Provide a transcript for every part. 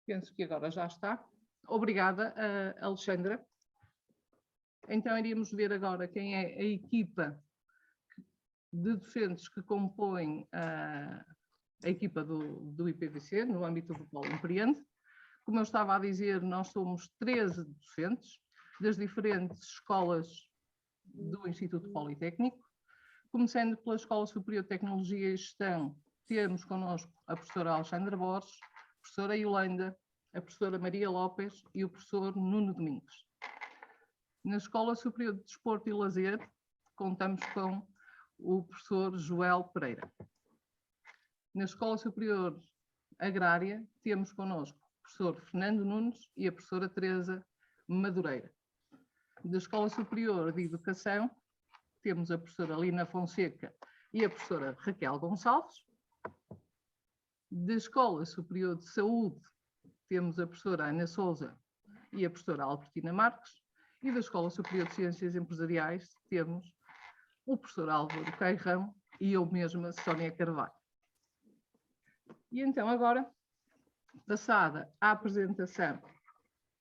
Penso que agora já está. Obrigada, Alexandra. Então, iríamos ver agora quem é a equipa de docentes que compõem a equipa do IPVC, no âmbito do Polo Empreende. Como eu estava a dizer, nós somos 13 docentes das diferentes escolas do Instituto Politécnico. Começando pela Escola Superior de Tecnologia e Gestão, temos connosco a professora Alexandra Borges, a professora Yolanda, a professora Maria Lopes e o professor Nuno Domingos. Na Escola Superior de Desporto e Lazer, contamos com o professor Joel Pereira. Na Escola Superior Agrária, temos connosco o professor Fernando Nunes e a professora Teresa Madureira. Da Escola Superior de Educação, temos a professora Lina Fonseca e a professora Raquel Gonçalves. Da Escola Superior de Saúde, temos a professora Ana Sousa e a professora Albertina Marques. E da Escola Superior de Ciências Empresariais, temos o professor Álvaro Cairrão e eu mesma, Sónia Carvalho. E então agora, passada a apresentação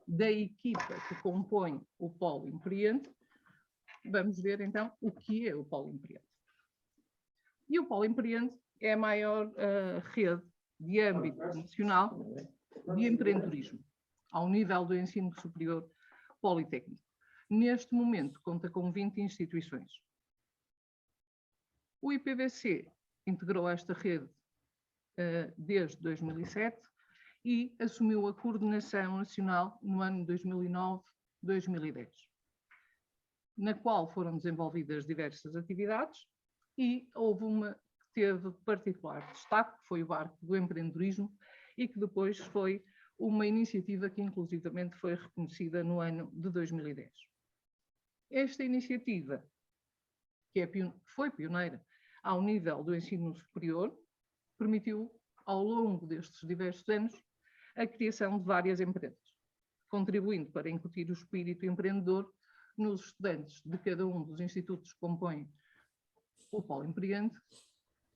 da equipa que compõe o Polo Empreende, vamos ver então o que é o Polo Empreende. E o Polo Empreende é a maior rede de âmbito nacional de empreendedorismo, ao nível do ensino superior politécnico. Neste momento conta com 20 instituições. O IPVC integrou esta rede desde 2007 e assumiu a coordenação nacional no ano 2009-2010, na qual foram desenvolvidas diversas atividades e houve uma que teve particular destaque, que foi o Barco do Empreendedorismo, e que depois foi uma iniciativa que inclusivamente foi reconhecida no ano de 2010. Esta iniciativa, que foi pioneira ao nível do ensino superior, permitiu, ao longo destes diversos anos, a criação de várias empresas, contribuindo para incutir o espírito empreendedor nos estudantes de cada um dos institutos que compõem o Polo Empreende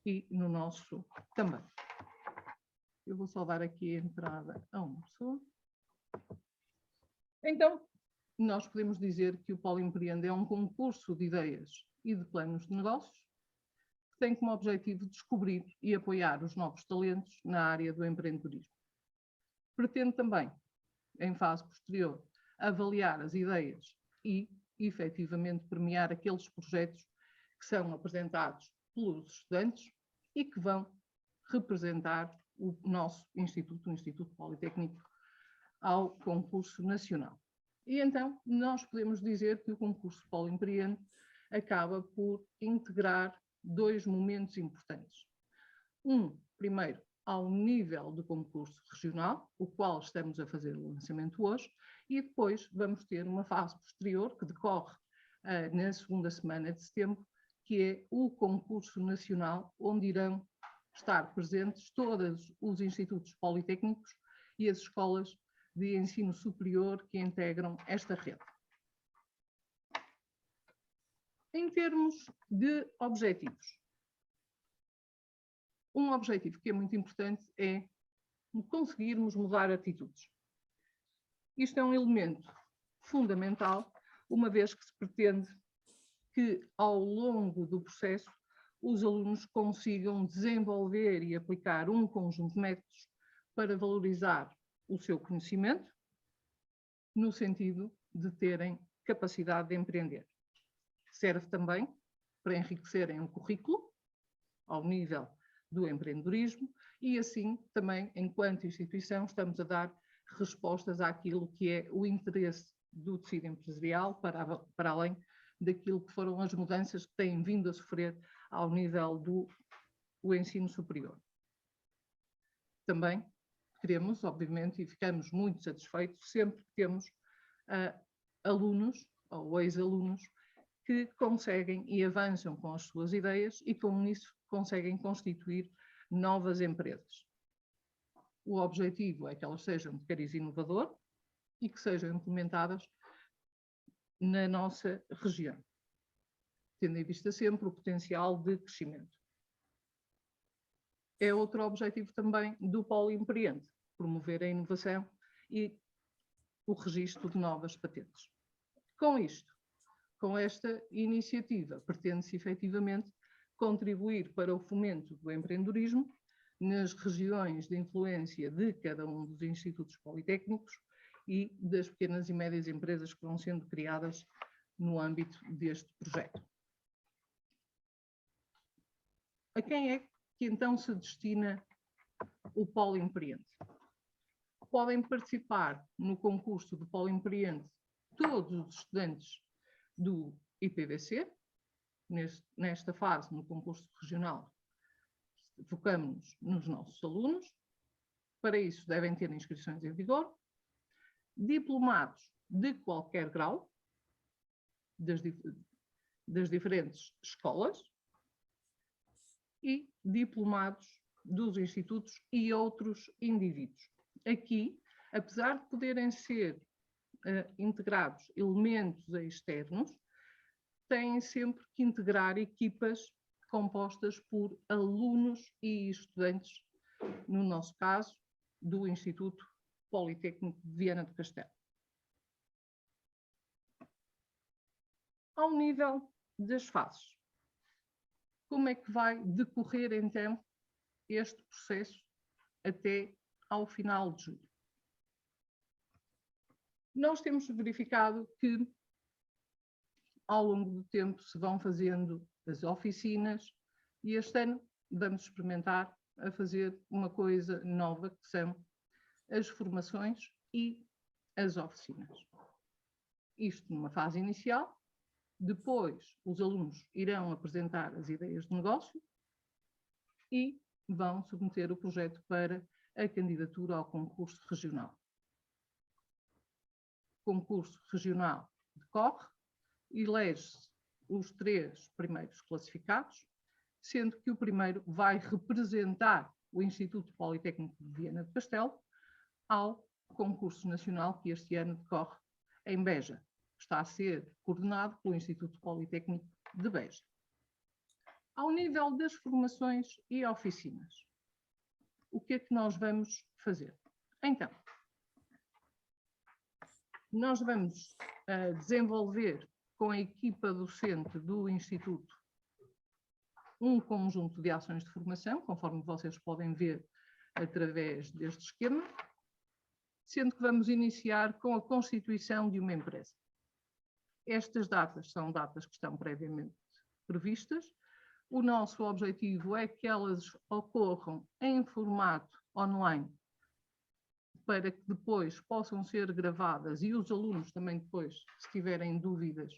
e no nosso também. Eu vou só dar aqui a entrada a uma pessoa. Então, nós podemos dizer que o Polo Empreende é um concurso de ideias e de planos de negócios que tem como objetivo descobrir e apoiar os novos talentos na área do empreendedorismo. Pretende também, em fase posterior, avaliar as ideias e, efetivamente, premiar aqueles projetos que são apresentados pelos estudantes e que vão representar o nosso Instituto, o Instituto Politécnico, ao concurso nacional. E então, nós podemos dizer que o concurso Polo Empreende acaba por integrar dois momentos importantes. Primeiro, ao nível do concurso regional, o qual estamos a fazer o lançamento hoje, e depois vamos ter uma fase posterior, que decorre na segunda semana de setembro, que é o concurso nacional, onde irão estar presentes todos os institutos politécnicos e as escolas de ensino superior que integram esta rede. Em termos de objetivos, um objetivo que é muito importante é conseguirmos mudar atitudes. Isto é um elemento fundamental, uma vez que se pretende que, ao longo do processo, os alunos consigam desenvolver e aplicar um conjunto de métodos para valorizar o seu conhecimento, no sentido de terem capacidade de empreender. Serve também para enriquecerem o currículo, ao nível do empreendedorismo, e assim também, enquanto instituição, estamos a dar respostas àquilo que é o interesse do tecido empresarial, para além daquilo que foram as mudanças que têm vindo a sofrer ao nível do ensino superior. Também queremos, obviamente, e ficamos muito satisfeitos sempre que temos alunos ou ex-alunos que conseguem e avançam com as suas ideias e com isso conseguem constituir novas empresas. O objetivo é que elas sejam de cariz inovador e que sejam implementadas na nossa região, tendo em vista sempre o potencial de crescimento. É outro objetivo também do Polo Empreende, promover a inovação e o registro de novas patentes. Com isto, com esta iniciativa, pretende-se efetivamente contribuir para o fomento do empreendedorismo nas regiões de influência de cada um dos institutos politécnicos e das pequenas e médias empresas que vão sendo criadas no âmbito deste projeto. A quem é que então se destina o Polo Empreende? Podem participar no concurso do Polo Empreende todos os estudantes do IPVC. Nesta fase, no concurso regional, focamos-nos nos nossos alunos. Para isso, devem ter inscrições em vigor. Diplomados de qualquer grau, das diferentes escolas, e diplomados dos institutos e outros indivíduos. Aqui, apesar de poderem ser integrados elementos externos, têm sempre que integrar equipas compostas por alunos e estudantes, no nosso caso, do Instituto Politécnico de Viana do Castelo. Ao nível das fases, como é que vai decorrer então este processo até ao final de julho? Nós temos verificado que ao longo do tempo se vão fazendo as oficinas e este ano vamos experimentar a fazer uma coisa nova, que são as formações e as oficinas. Isto numa fase inicial, depois os alunos irão apresentar as ideias de negócio e vão submeter o projeto para a candidatura ao concurso regional. O concurso regional decorre, elege-se os 3 primeiros classificados, sendo que o primeiro vai representar o Instituto Politécnico de Viana do Castelo ao concurso nacional que este ano decorre em Beja. Está a ser coordenado pelo Instituto Politécnico de Beja. Ao nível das formações e oficinas, o que é que nós vamos fazer? Então, nós vamos desenvolver com a equipa docente do Instituto um conjunto de ações de formação, conforme vocês podem ver através deste esquema, sendo que vamos iniciar com a constituição de uma empresa. Estas datas são datas que estão previamente previstas. O nosso objetivo é que elas ocorram em formato online, para que depois possam ser gravadas e os alunos também depois, se tiverem dúvidas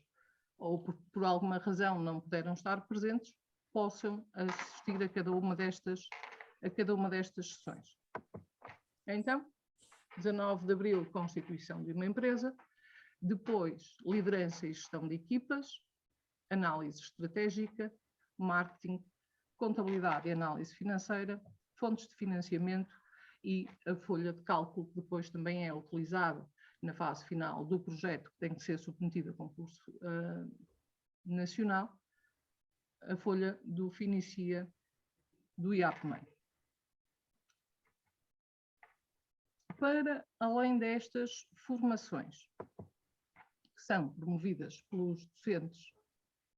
ou por alguma razão não puderam estar presentes, possam assistir a cada uma destas sessões. Então, 19 de abril, constituição de uma empresa, depois liderança e gestão de equipas, análise estratégica, marketing, contabilidade e análise financeira, fontes de financiamento e a folha de cálculo, que depois também é utilizada na fase final do projeto, que tem que ser submetido a concurso nacional, a folha do FINICIA do IAPMEI. Para além destas formações, que são promovidas pelos docentes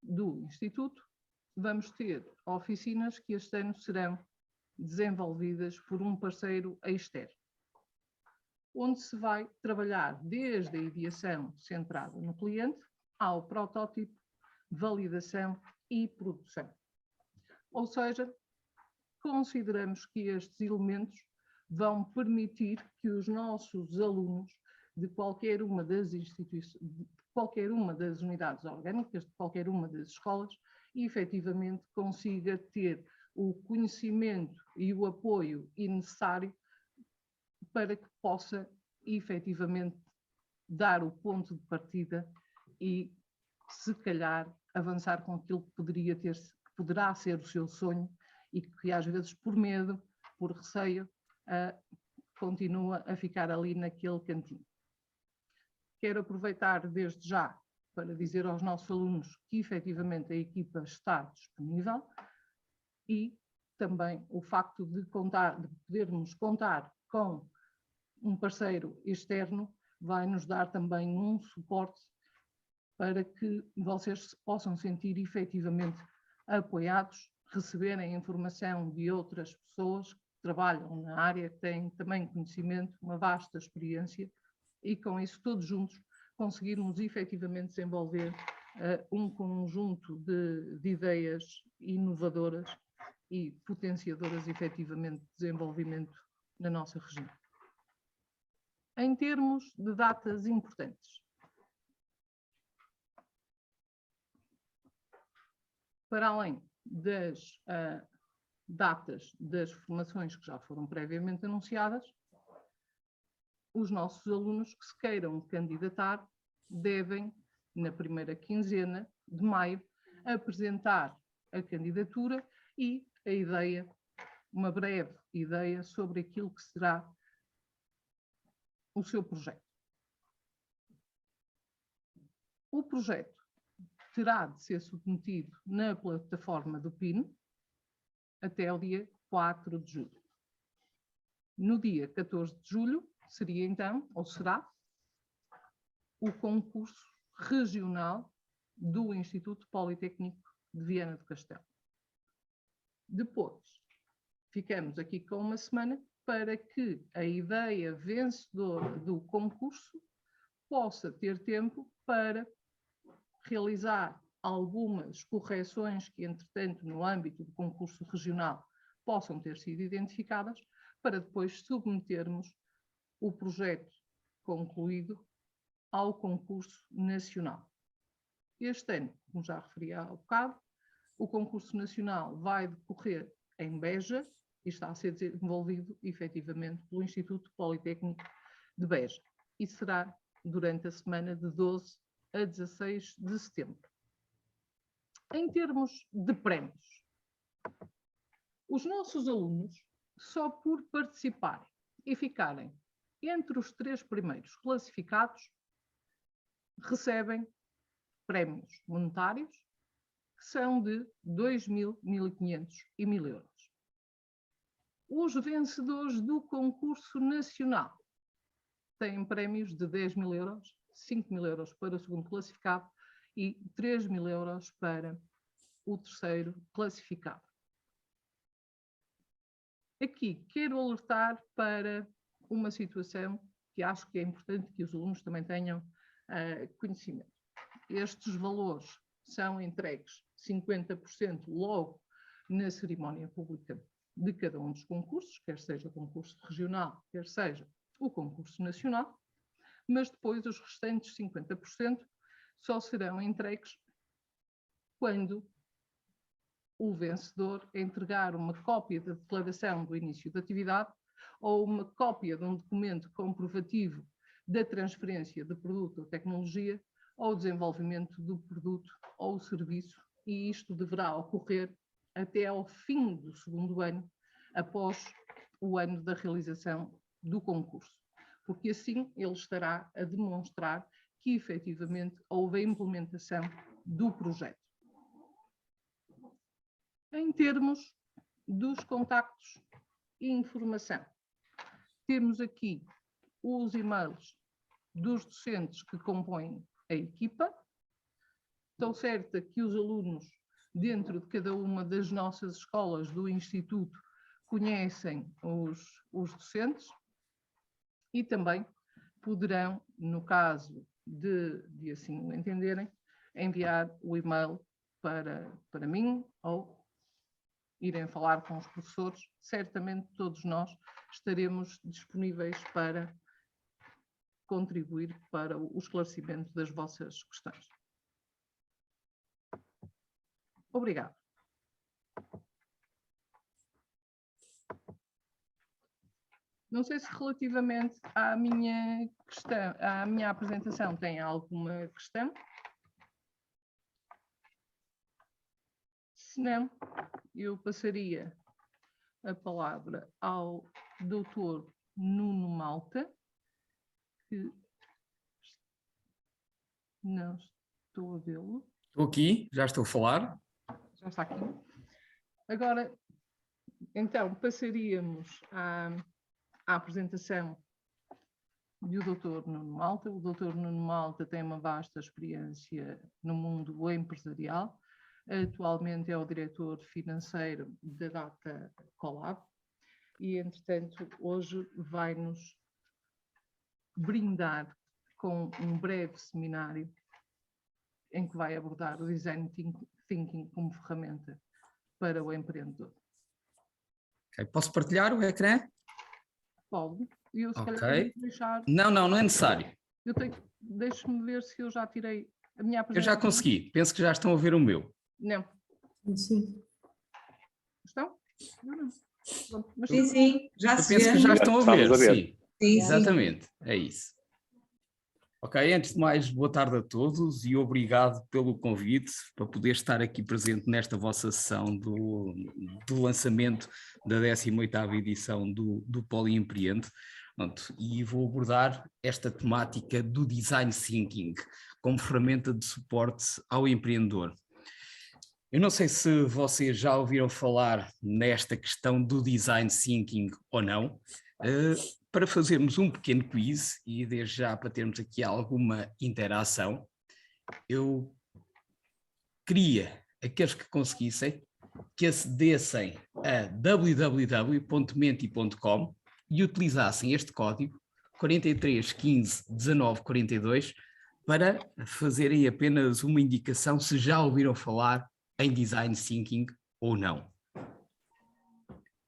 do Instituto, vamos ter oficinas que este ano serão desenvolvidas por um parceiro externo, onde se vai trabalhar desde a ideação centrada no cliente ao protótipo, validação e produção. Ou seja, consideramos que estes elementos vão permitir que os nossos alunos de qualquer uma das instituições, de qualquer uma das unidades orgânicas, de qualquer uma das escolas, efetivamente consiga ter o conhecimento e o apoio necessário para que possa efetivamente dar o ponto de partida e, se calhar, avançar com aquilo que poderá ser o seu sonho e que às vezes por medo, por receio, continua a ficar ali naquele cantinho. Quero aproveitar desde já para dizer aos nossos alunos que efetivamente a equipa está disponível e também o facto de podermos contar com um parceiro externo vai nos dar também um suporte para que vocês se possam sentir efetivamente apoiados, receberem informação de outras pessoas que trabalham na área, que têm também conhecimento, uma vasta experiência, e com isso todos juntos conseguirmos efetivamente desenvolver um conjunto de ideias inovadoras e potenciadoras efetivamente de desenvolvimento na nossa região. Em termos de datas importantes, para além das datas das formações que já foram previamente anunciadas, os nossos alunos que se queiram candidatar devem, na primeira quinzena de maio, apresentar a candidatura e a ideia, uma breve ideia sobre aquilo que será o seu projeto. O projeto terá de ser submetido na plataforma do PIN até o dia 4 de julho. No dia 14 de julho seria então, ou será, o concurso regional do Instituto Politécnico de Viana do Castelo. Depois, ficamos aqui com uma semana para que a ideia vencedora do concurso possa ter tempo para realizar algumas correções que, entretanto, no âmbito do concurso regional, possam ter sido identificadas, para depois submetermos o projeto concluído ao concurso nacional. Este ano, como já referi há bocado, o concurso nacional vai decorrer em Beja e está a ser desenvolvido, efetivamente, pelo Instituto Politécnico de Beja. E será durante a semana de 12 a 16 de setembro. Em termos de prémios, os nossos alunos, só por participarem e ficarem entre os 3 primeiros classificados, recebem prémios monetários que são de 2.000, 1.500 e 1.000 euros. Os vencedores do concurso nacional têm prémios de 10.000 euros, 5.000 euros para o segundo classificado e 3.000 euros para o terceiro classificado. Aqui quero alertar para uma situação que acho que é importante que os alunos também tenham conhecimento. Estes valores são entregues 50% logo na cerimónia pública de cada um dos concursos, quer seja o concurso regional, quer seja o concurso nacional, mas depois os restantes 50% só serão entregues quando o vencedor entregar uma cópia da declaração do início da atividade ou uma cópia de um documento comprovativo da transferência de produto ou tecnologia ou desenvolvimento do produto ou serviço, e isto deverá ocorrer até ao fim do segundo ano, após o ano da realização do concurso, porque assim ele estará a demonstrar que efetivamente houve a implementação do projeto. Em termos dos contactos e informação, temos aqui os e-mails dos docentes que compõem a equipa. Estou certa que os alunos, dentro de cada uma das nossas escolas do Instituto, conhecem os docentes e também poderão, no caso de assim o entenderem, enviar o e-mail para mim ou irem falar com os professores. Certamente todos nós estaremos disponíveis para contribuir para o esclarecimento das vossas questões. Obrigado. Não sei se relativamente à minha questão, à minha apresentação, tem alguma questão? Se não, eu passaria a palavra ao Dr. Nuno Malta, que não estou a vê-lo. Estou aqui, já estou a falar. Já está aqui. Agora, então, passaríamos à apresentação e o Dr. Nuno Malta. O Dr. Nuno Malta tem uma vasta experiência no mundo empresarial. Atualmente é o diretor financeiro da Data Collab e, entretanto, hoje vai-nos brindar com um breve seminário em que vai abordar o Design Thinking como ferramenta para o empreendedor. Okay. Posso partilhar o ecrã? Pode. E eu, se calhar, Ok. vou deixar... Não é necessário. Deixe-me ver se eu já tirei a minha Eu apresentação. já consegui. Penso que já estão a ver o meu. Não. Sim. Estão? Não. Pronto, mas Sim, já Eu se penso vê. que já estão a ver. Estamos a ver. Sim, Sim, exatamente. É isso. Ok, antes de mais, boa tarde a todos e obrigado pelo convite para poder estar aqui presente nesta vossa sessão do lançamento da 18ª edição do Poliempreende. Pronto, e vou abordar esta temática do Design Thinking como ferramenta de suporte ao empreendedor. Eu não sei se vocês já ouviram falar nesta questão do Design Thinking ou não. Para fazermos um pequeno quiz e desde já para termos aqui alguma interação, eu queria aqueles que conseguissem que acedessem a www.menti.com e utilizassem este código 43 15 19 42 para fazerem apenas uma indicação se já ouviram falar em Design Thinking ou não.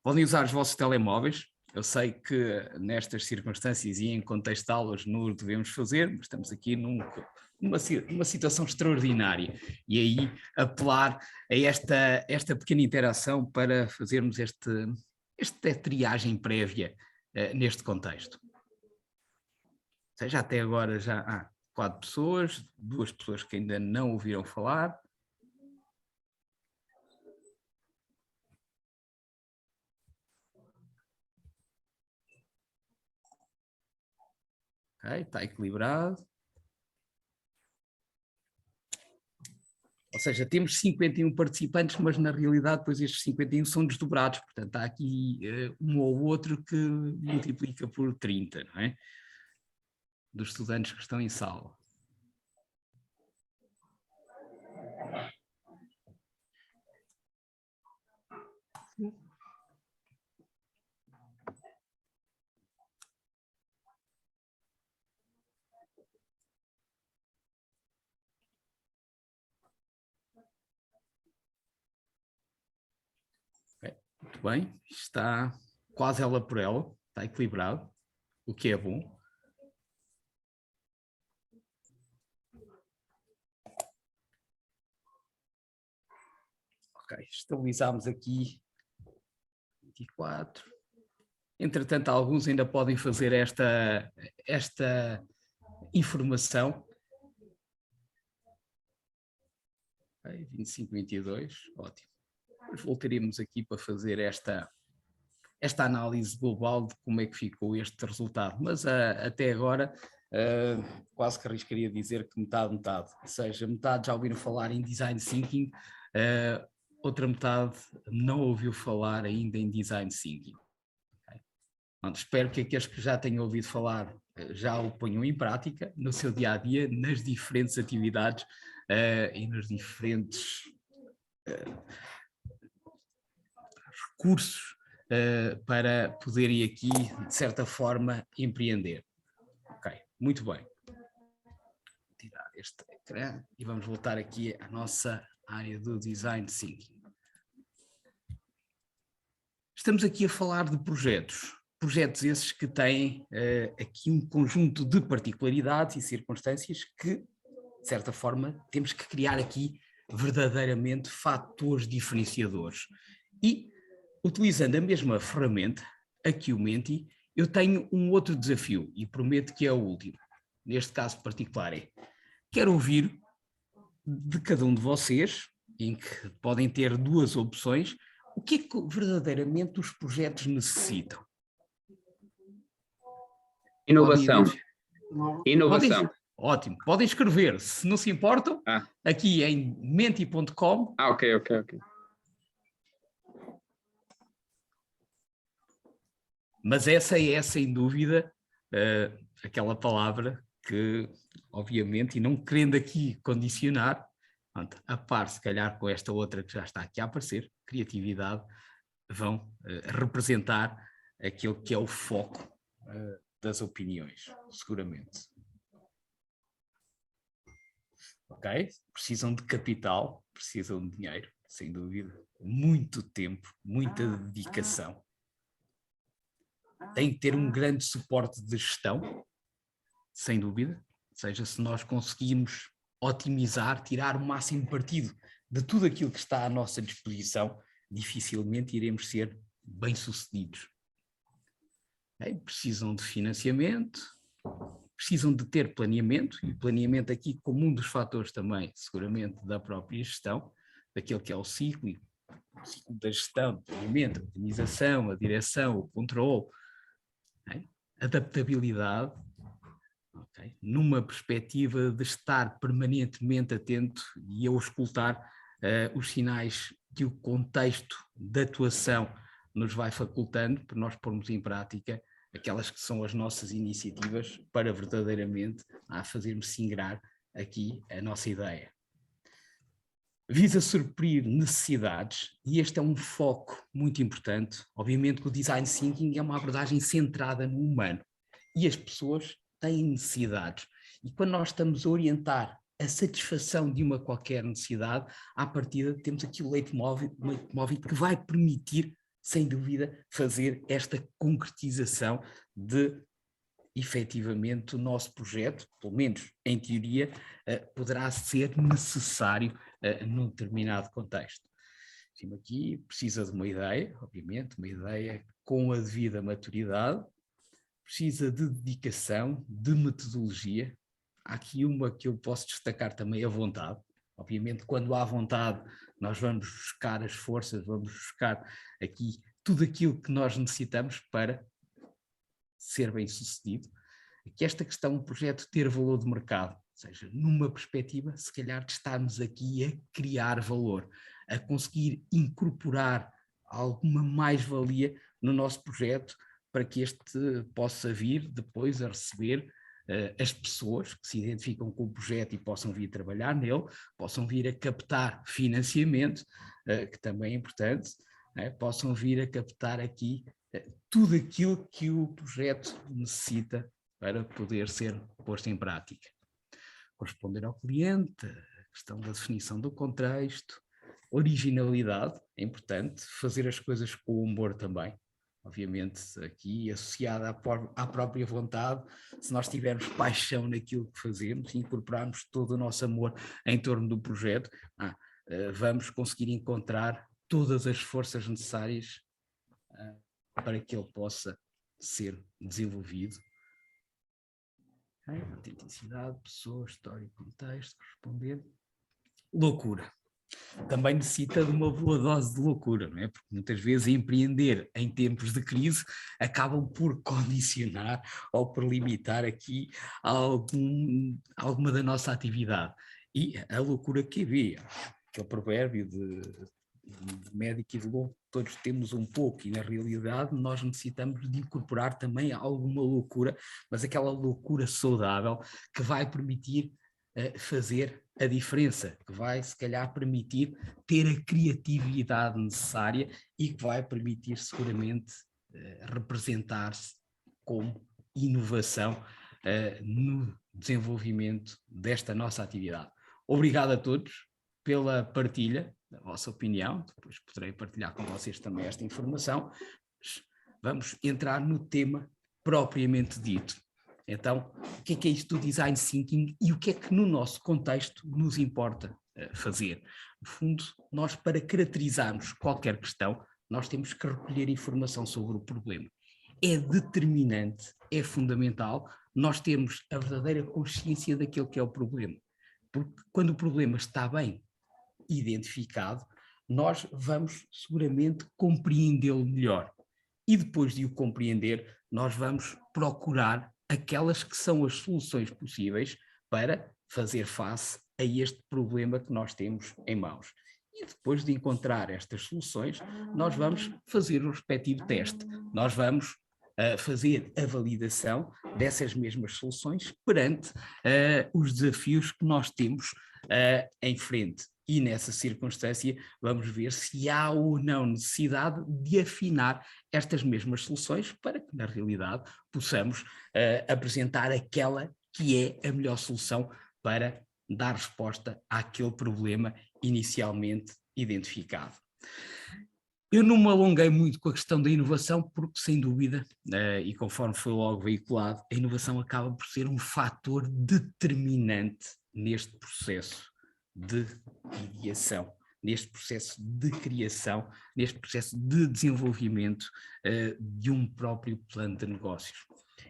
Podem usar os vossos telemóveis. Eu sei que nestas circunstâncias e em contexto de aulas não o devemos fazer, mas estamos aqui numa situação extraordinária e aí apelar a esta pequena interação para fazermos esta triagem prévia neste contexto. Ou seja, até agora já há 4 pessoas, 2 pessoas que ainda não ouviram falar. Ok, está equilibrado. Ou seja, temos 51 participantes, mas na realidade depois estes 51 são desdobrados, portanto há aqui um ou outro que multiplica por 30, não é? Dos estudantes que estão em sala. Muito bem, está quase ela por ela, está equilibrado, o que é bom. Ok, estabilizámos aqui 24. Entretanto, alguns ainda podem fazer esta informação. Ok, 25, 22, ótimo. Depois voltaremos aqui para fazer esta análise global de como é que ficou este resultado, mas até agora quase que arriscaria dizer que metade, ou seja, metade já ouviram falar em Design Thinking, outra metade não ouviu falar ainda em Design Thinking. Okay? Então, espero que aqueles que já tenham ouvido falar já o ponham em prática no seu dia-a-dia, nas diferentes atividades e nos diferentes recursos para poderem aqui, de certa forma, empreender. Ok, muito bem. Vou tirar este ecrã e vamos voltar aqui à nossa área do Design Thinking. Estamos aqui a falar de projetos esses que têm aqui um conjunto de particularidades e circunstâncias que, de certa forma, temos que criar aqui verdadeiramente fatores diferenciadores. E utilizando a mesma ferramenta, aqui o Menti, eu tenho um outro desafio e prometo que é o último. Neste caso particular quero ouvir de cada um de vocês, em que podem ter 2 opções, o que é que verdadeiramente os projetos necessitam? Inovação. Ótimo. Podem escrever, se não se importam, aqui em menti.com. Ok. Mas essa é, sem dúvida, aquela palavra que, obviamente, e não querendo aqui condicionar, pronto, a par se calhar com esta outra que já está aqui a aparecer, criatividade, vão representar aquilo que é o foco das opiniões, seguramente. Ok? Precisam de capital, precisam de dinheiro, sem dúvida, muito tempo, muita dedicação. Tem que ter um grande suporte de gestão, sem dúvida, ou seja, se nós conseguirmos otimizar, tirar o máximo partido de tudo aquilo que está à nossa disposição, dificilmente iremos ser bem-sucedidos. Okay? Precisam de financiamento, precisam de ter planeamento, e planeamento aqui como um dos fatores também, seguramente, da própria gestão, daquele que é o ciclo da gestão, do planeamento, a organização, a direção, o controle, okay? Adaptabilidade, okay? Numa perspectiva de estar permanentemente atento e a auscultar os sinais que o contexto de atuação nos vai facultando para nós pormos em prática aquelas que são as nossas iniciativas para verdadeiramente fazermos singrar aqui a nossa ideia. Visa suprir necessidades, e este é um foco muito importante. Obviamente que o Design Thinking é uma abordagem centrada no humano, e as pessoas têm necessidades. E quando nós estamos a orientar a satisfação de uma qualquer necessidade, à partida temos aqui o leitmotiv que vai permitir, sem dúvida, fazer esta concretização de, efetivamente, o nosso projeto, pelo menos em teoria, poderá ser necessário num determinado contexto. Aqui precisa de uma ideia, obviamente, uma ideia com a devida maturidade, precisa de dedicação, de metodologia. Há aqui uma que eu posso destacar também, a vontade. Obviamente, quando há vontade, nós vamos buscar as forças, vamos buscar aqui tudo aquilo que nós necessitamos para ser bem-sucedido. Que esta questão, o projeto ter valor de mercado, ou seja, numa perspectiva, se calhar, de estarmos aqui a criar valor, a conseguir incorporar alguma mais-valia no nosso projeto, para que este possa vir depois a receber as pessoas que se identificam com o projeto e possam vir trabalhar nele, possam vir a captar financiamento, que também é importante, possam vir a captar aqui tudo aquilo que o projeto necessita para poder ser posto em prática. Corresponder ao cliente, a questão da definição do contexto, originalidade, é importante, fazer as coisas com humor também, obviamente aqui associada à própria vontade. Se nós tivermos paixão naquilo que fazemos, incorporarmos todo o nosso amor em torno do projeto, vamos conseguir encontrar todas as forças necessárias para que ele possa ser desenvolvido. Autenticidade, pessoa, história, contexto, responder. Loucura. Também necessita de uma boa dose de loucura, não é? Porque muitas vezes empreender em tempos de crise acabam por condicionar ou por limitar aqui alguma da nossa atividade. E a loucura que havia, aquele provérbio de médico e de louco, todos temos um pouco, e na realidade nós necessitamos de incorporar também alguma loucura, mas aquela loucura saudável que vai permitir fazer a diferença, que vai se calhar permitir ter a criatividade necessária e que vai permitir seguramente representar-se como inovação no desenvolvimento desta nossa atividade. Obrigado a todos pela partilha da vossa opinião, depois poderei partilhar com vocês também esta informação. Vamos entrar no tema propriamente dito. Então, o que é isto do Design Thinking e o que é que no nosso contexto nos importa fazer? No fundo, nós, para caracterizarmos qualquer questão, nós temos que recolher informação sobre o problema. É determinante, é fundamental nós termos a verdadeira consciência daquilo que é o problema. Porque quando o problema está bem identificado, nós vamos seguramente compreendê-lo melhor. E depois de o compreender, nós vamos procurar aquelas que são as soluções possíveis para fazer face a este problema que nós temos em mãos. E depois de encontrar estas soluções, nós vamos fazer o respectivo teste. Nós vamos fazer a validação dessas mesmas soluções perante os desafios que nós temos em frente. E nessa circunstância vamos ver se há ou não necessidade de afinar estas mesmas soluções para que, na realidade, possamos apresentar aquela que é a melhor solução para dar resposta àquele problema inicialmente identificado. Eu não me alonguei muito com a questão da inovação, porque, sem dúvida, e conforme foi logo veiculado, a inovação acaba por ser um fator determinante neste processo de ideação, neste processo de criação, neste processo de desenvolvimento de um próprio plano de negócios.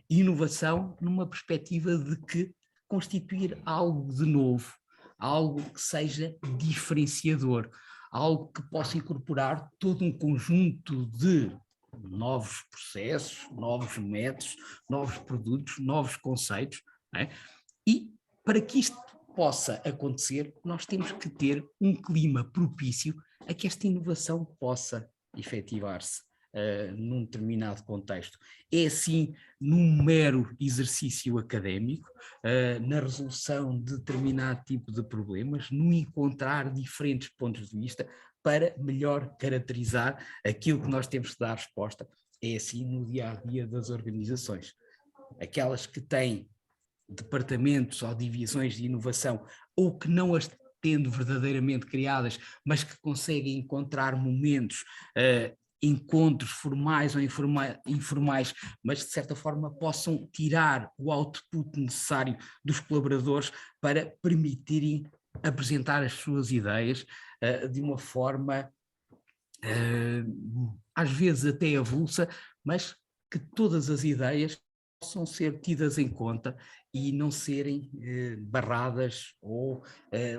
Inovação numa perspectiva de que constituir algo de novo, algo que seja diferenciador, algo que possa incorporar todo um conjunto de novos processos, novos métodos, novos produtos, novos conceitos, não é? E para que isto possa acontecer, nós temos que ter um clima propício a que esta inovação possa efetivar-se num determinado contexto. É assim num mero exercício académico, na resolução de determinado tipo de problemas, no encontrar diferentes pontos de vista para melhor caracterizar aquilo que nós temos que dar resposta. É assim no dia-a-dia das organizações. Aquelas que têm departamentos ou divisões de inovação ou que não as tendo verdadeiramente criadas, mas que conseguem encontrar momentos, encontros formais ou informais, mas de certa forma possam tirar o output necessário dos colaboradores para permitirem apresentar as suas ideias de uma forma às vezes até avulsa, mas que todas as ideias possam ser tidas em conta e não serem barradas ou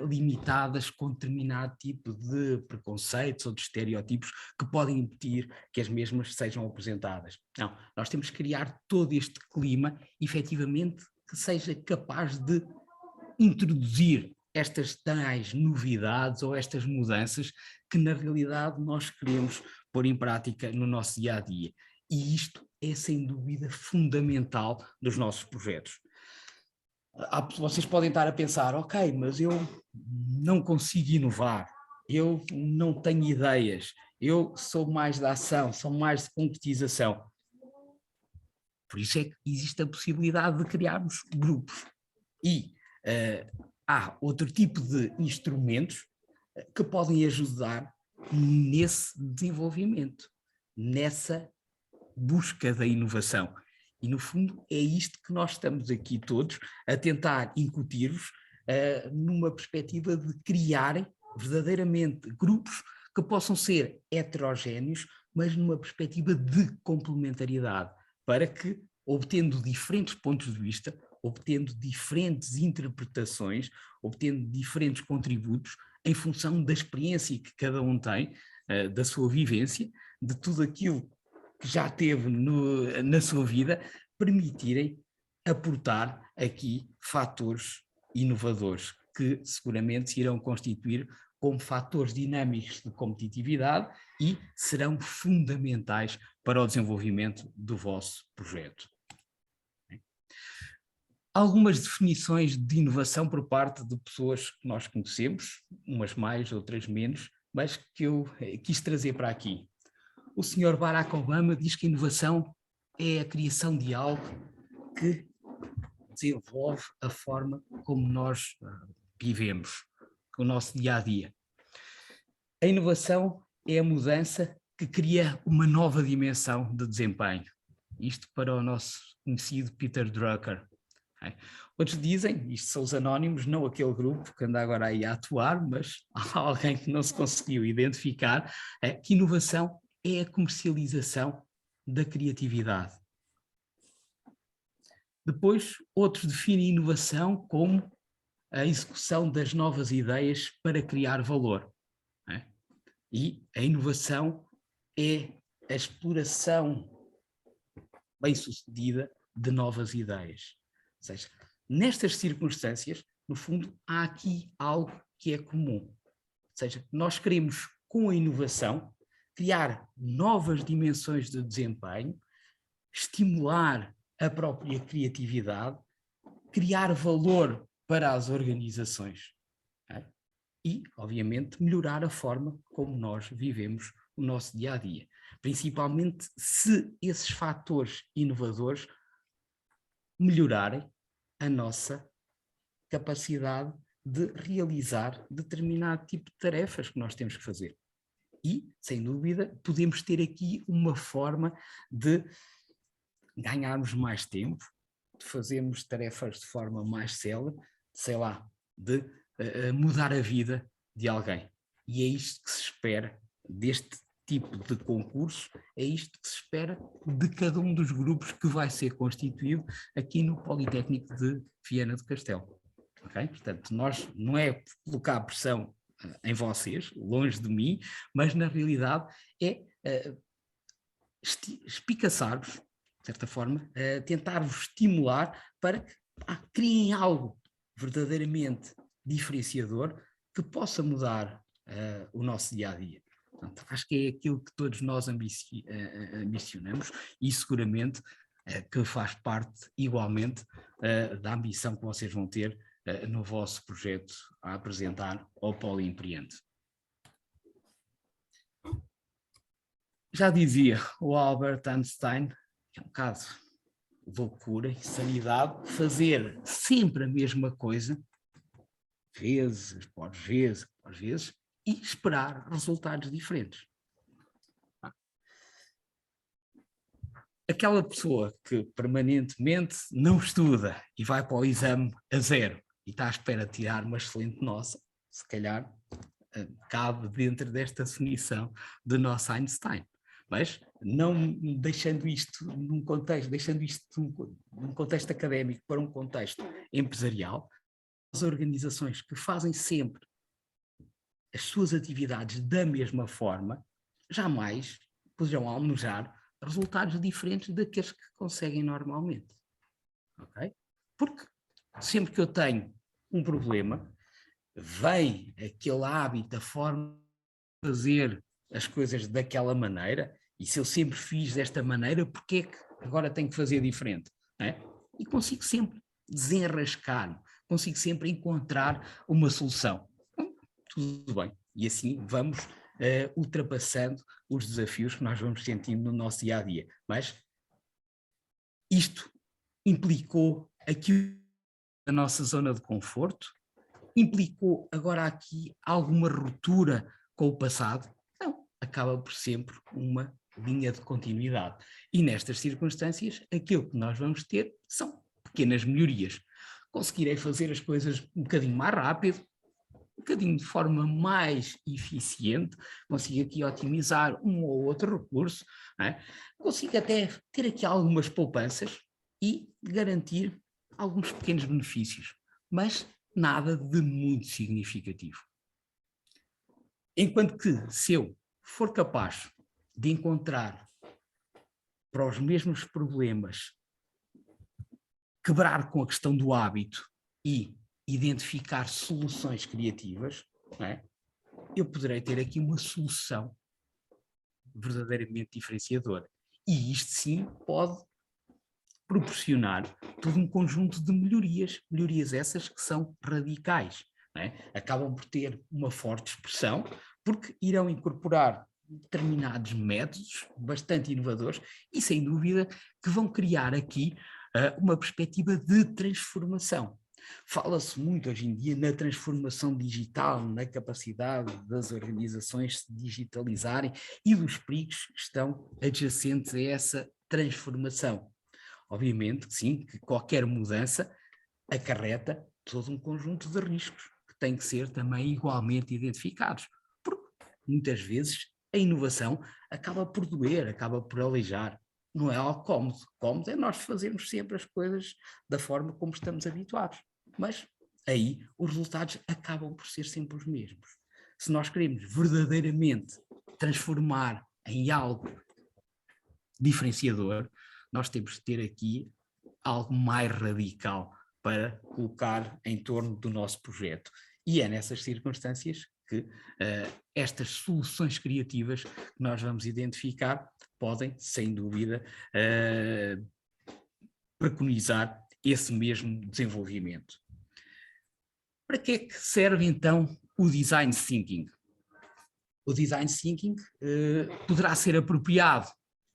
limitadas com determinado tipo de preconceitos ou de estereótipos que podem impedir que as mesmas sejam apresentadas. Não, nós temos que criar todo este clima, efetivamente, que seja capaz de introduzir estas tais novidades ou estas mudanças que na realidade nós queremos pôr em prática no nosso dia-a-dia. E isto é sem dúvida fundamental dos nossos projetos. Vocês podem estar a pensar, ok, mas eu não consigo inovar, eu não tenho ideias, eu sou mais da ação, sou mais de concretização. Por isso é que existe a possibilidade de criarmos grupos. E há outro tipo de instrumentos que podem ajudar nesse desenvolvimento, nessa busca da inovação. E, no fundo, é isto que nós estamos aqui todos a tentar incutir-vos numa perspectiva de criarem verdadeiramente grupos que possam ser heterogéneos, mas numa perspectiva de complementariedade, para que, obtendo diferentes pontos de vista, obtendo diferentes interpretações, obtendo diferentes contributos, em função da experiência que cada um tem, da sua vivência, de tudo aquilo que já teve na sua vida, permitirem aportar aqui fatores inovadores que seguramente se irão constituir como fatores dinâmicos de competitividade e serão fundamentais para o desenvolvimento do vosso projeto. Algumas definições de inovação por parte de pessoas que nós conhecemos, umas mais, outras menos, mas que eu quis trazer para aqui. O senhor Barack Obama diz que a inovação é a criação de algo que desenvolve a forma como nós vivemos, o nosso dia-a-dia. A inovação é a mudança que cria uma nova dimensão de desempenho. Isto para o nosso conhecido Peter Drucker. Outros dizem, isto são os anónimos, não aquele grupo que anda agora aí a atuar, mas há alguém que não se conseguiu identificar, que inovação é a comercialização da criatividade. Depois, outros definem inovação como a execução das novas ideias para criar valor. E a inovação é a exploração bem-sucedida de novas ideias. Ou seja, nestas circunstâncias, no fundo, há aqui algo que é comum. Ou seja, nós queremos, com a inovação, criar novas dimensões de desempenho, estimular a própria criatividade, criar valor para as organizações, né? E, obviamente, melhorar a forma como nós vivemos o nosso dia a dia, principalmente se esses fatores inovadores melhorarem a nossa capacidade de realizar determinado tipo de tarefas que nós temos que fazer. E, sem dúvida, podemos ter aqui uma forma de ganharmos mais tempo, de fazermos tarefas de forma mais célere, sei lá, de mudar a vida de alguém. E é isto que se espera deste tipo de concurso, é isto que se espera de cada um dos grupos que vai ser constituído aqui no Politécnico de Viana do Castelo. Okay? Portanto, nós não é colocar pressão em vocês, longe de mim, mas na realidade é espicaçar-vos, de certa forma, tentar-vos estimular para que criem algo verdadeiramente diferenciador que possa mudar o nosso dia-a-dia. Portanto, acho que é aquilo que todos nós ambicionamos e seguramente que faz parte igualmente da ambição que vocês vão ter no vosso projeto a apresentar ao Poli Empreende. Já dizia o Albert Einstein, é um bocado loucura, insanidade, fazer sempre a mesma coisa, vezes, após vezes, e esperar resultados diferentes. Aquela pessoa que permanentemente não estuda e vai para o exame a zero e está à espera de tirar uma excelente nota, se calhar cabe dentro desta definição de nosso Einstein. Mas não deixando isto num contexto, num contexto académico para um contexto empresarial, as organizações que fazem sempre as suas atividades da mesma forma, jamais poderão almejar resultados diferentes daqueles que conseguem normalmente. Ok? Porque sempre que eu tenho um problema, vem aquele hábito, a forma de fazer as coisas daquela maneira, e se eu sempre fiz desta maneira, porque é que agora tenho que fazer diferente? Não é? E consigo sempre desenrascar, consigo sempre encontrar uma solução. Tudo bem. E assim vamos ultrapassando os desafios que nós vamos sentindo no nosso dia-a-dia. Mas isto implicou aqui a nossa zona de conforto, implicou agora aqui alguma ruptura com o passado? Não, acaba por sempre uma linha de continuidade. E nestas circunstâncias, aquilo que nós vamos ter são pequenas melhorias. Conseguirei fazer as coisas um bocadinho mais rápido, um bocadinho de forma mais eficiente, consigo aqui otimizar um ou outro recurso, não é? Consigo até ter aqui algumas poupanças e garantir alguns pequenos benefícios, mas nada de muito significativo. Enquanto que, se eu for capaz de encontrar para os mesmos problemas, quebrar com a questão do hábito e identificar soluções criativas, não é? Eu poderei ter aqui uma solução verdadeiramente diferenciadora. E isto sim pode proporcionar todo um conjunto de melhorias essas que são radicais, não é? Acabam por ter uma forte expressão, porque irão incorporar determinados métodos bastante inovadores e, sem dúvida, que vão criar aqui uma perspectiva de transformação. Fala-se muito hoje em dia na transformação digital, na capacidade das organizações se digitalizarem e dos perigos que estão adjacentes a essa transformação. Obviamente, sim, que qualquer mudança acarreta todo um conjunto de riscos que têm que ser também igualmente identificados, porque muitas vezes a inovação acaba por doer, acaba por aleijar. Não é algo cómodo. Cómodo é nós fazermos sempre as coisas da forma como estamos habituados. Mas aí os resultados acabam por ser sempre os mesmos. Se nós queremos verdadeiramente transformar em algo diferenciador, nós temos de ter aqui algo mais radical para colocar em torno do nosso projeto. E é nessas circunstâncias que estas soluções criativas que nós vamos identificar podem, sem dúvida, preconizar esse mesmo desenvolvimento. Para que é que serve então o Design Thinking? O Design Thinking poderá ser apropriado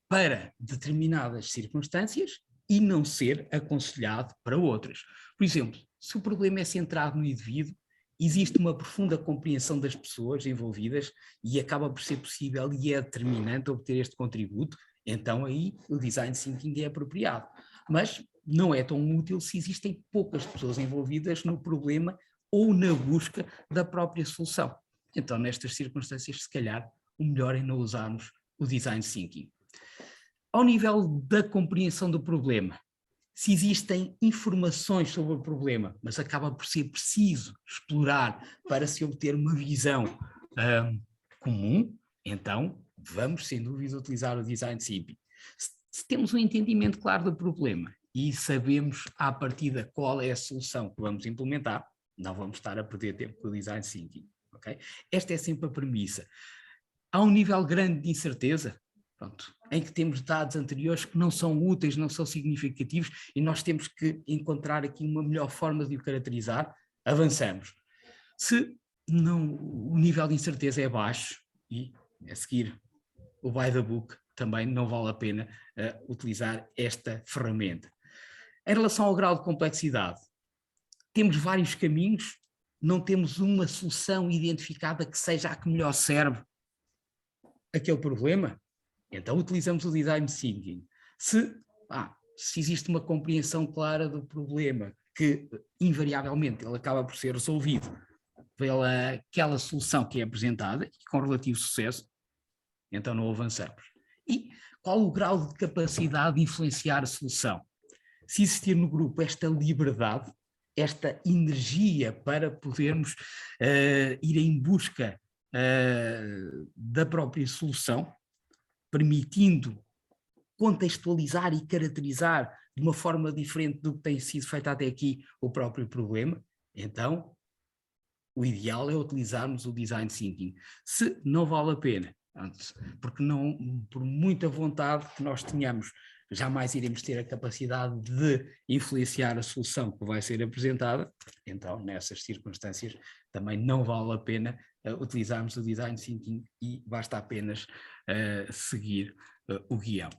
para determinadas circunstâncias e não ser aconselhado para outras. Por exemplo, se o problema é centrado no indivíduo, existe uma profunda compreensão das pessoas envolvidas e acaba por ser possível e é determinante obter este contributo, então aí o Design Thinking é apropriado. Mas não é tão útil se existem poucas pessoas envolvidas no problema ou na busca da própria solução. Então, nestas circunstâncias, se calhar, o melhor é não usarmos o Design Thinking. Ao nível da compreensão do problema, se existem informações sobre o problema, mas acaba por ser preciso explorar para se obter uma visão comum, então vamos, sem dúvida, utilizar o Design Thinking. Se temos um entendimento claro do problema e sabemos à partida qual é a solução que vamos implementar, não vamos estar a perder tempo com o Design Thinking. Okay? Esta é sempre a premissa. Há um nível grande de incerteza, pronto, em que temos dados anteriores que não são úteis, não são significativos e nós temos que encontrar aqui uma melhor forma de o caracterizar, avançamos. Se não, o nível de incerteza é baixo e a seguir o by the book, também não vale a pena utilizar esta ferramenta. Em relação ao grau de complexidade, temos vários caminhos, não temos uma solução identificada que seja a que melhor serve aquele problema, então utilizamos o Design Thinking. Se existe uma compreensão clara do problema, que invariavelmente ele acaba por ser resolvido pela aquela solução que é apresentada e com relativo sucesso, então não avançamos. E qual o grau de capacidade de influenciar a solução? Se existir no grupo esta liberdade, esta energia para podermos ir em busca da própria solução, permitindo contextualizar e caracterizar de uma forma diferente do que tem sido feito até aqui o próprio problema, então o ideal é utilizarmos o Design Thinking. Se não vale a pena, porque não, por muita vontade que nós tenhamos, jamais iremos ter a capacidade de influenciar a solução que vai ser apresentada, então nessas circunstâncias também não vale a pena utilizarmos o Design Thinking e basta apenas seguir o guião.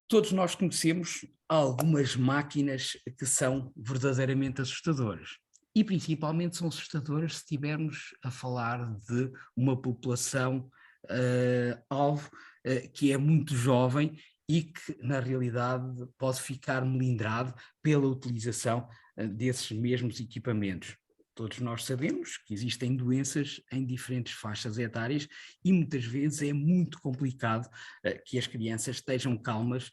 Todos nós conhecemos algumas máquinas que são verdadeiramente assustadoras. E principalmente são assustadoras se estivermos a falar de uma população alvo que é muito jovem e que na realidade pode ficar melindrado pela utilização desses mesmos equipamentos. Todos nós sabemos que existem doenças em diferentes faixas etárias e muitas vezes é muito complicado que as crianças estejam calmas,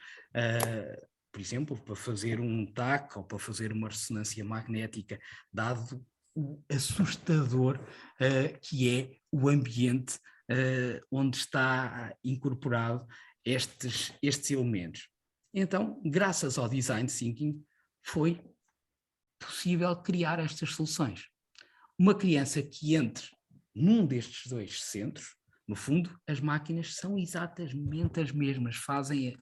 por exemplo, para fazer um TAC ou para fazer uma ressonância magnética, dado o assustador que é o ambiente onde está incorporado estes elementos. Então, graças ao Design Thinking, foi possível criar estas soluções. Uma criança que entre num destes dois centros, no fundo, as máquinas são exatamente as mesmas, fazem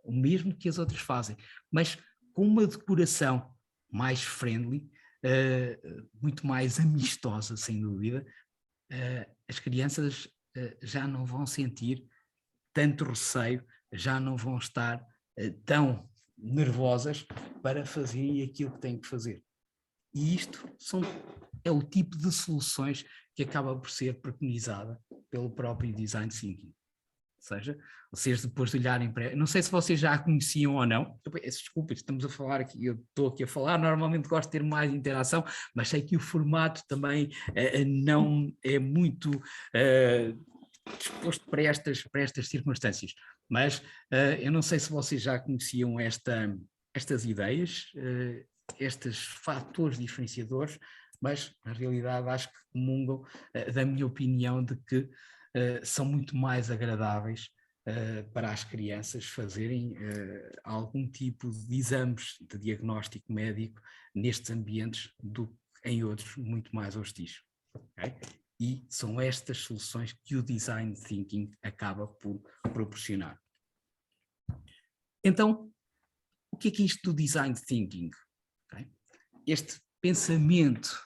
o mesmo que as outras fazem, mas com uma decoração mais friendly, muito mais amistosa, sem dúvida, as crianças já não vão sentir tanto receio, já não vão estar tão nervosas para fazerem aquilo que têm que fazer. E isto é o tipo de soluções que acaba por ser preconizada pelo próprio Design Thinking. Ou seja, vocês depois de olharem para... Não sei se vocês já a conheciam ou não, desculpa, estamos a falar aqui, eu estou aqui a falar, normalmente gosto de ter mais interação, mas sei que o formato também não é muito disposto para estas circunstâncias, mas eu não sei se vocês já conheciam estas ideias, estes fatores diferenciadores, mas na realidade acho que comungam da minha opinião de que são muito mais agradáveis para as crianças fazerem algum tipo de exames de diagnóstico médico nestes ambientes do que em outros muito mais hostis. Okay? E são estas soluções que o Design Thinking acaba por proporcionar. Então, o que é isto do Design Thinking? Okay? Este pensamento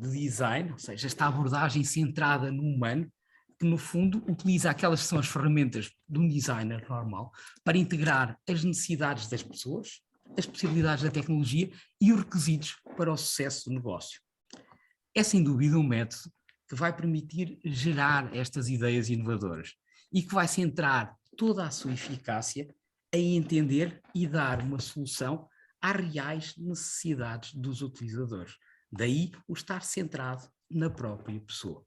de design, ou seja, esta abordagem centrada no humano, que no fundo utiliza aquelas que são as ferramentas de um designer normal para integrar as necessidades das pessoas, as possibilidades da tecnologia e os requisitos para o sucesso do negócio. É sem dúvida um método que vai permitir gerar estas ideias inovadoras e que vai centrar toda a sua eficácia em entender e dar uma solução às reais necessidades dos utilizadores. Daí o estar centrado na própria pessoa.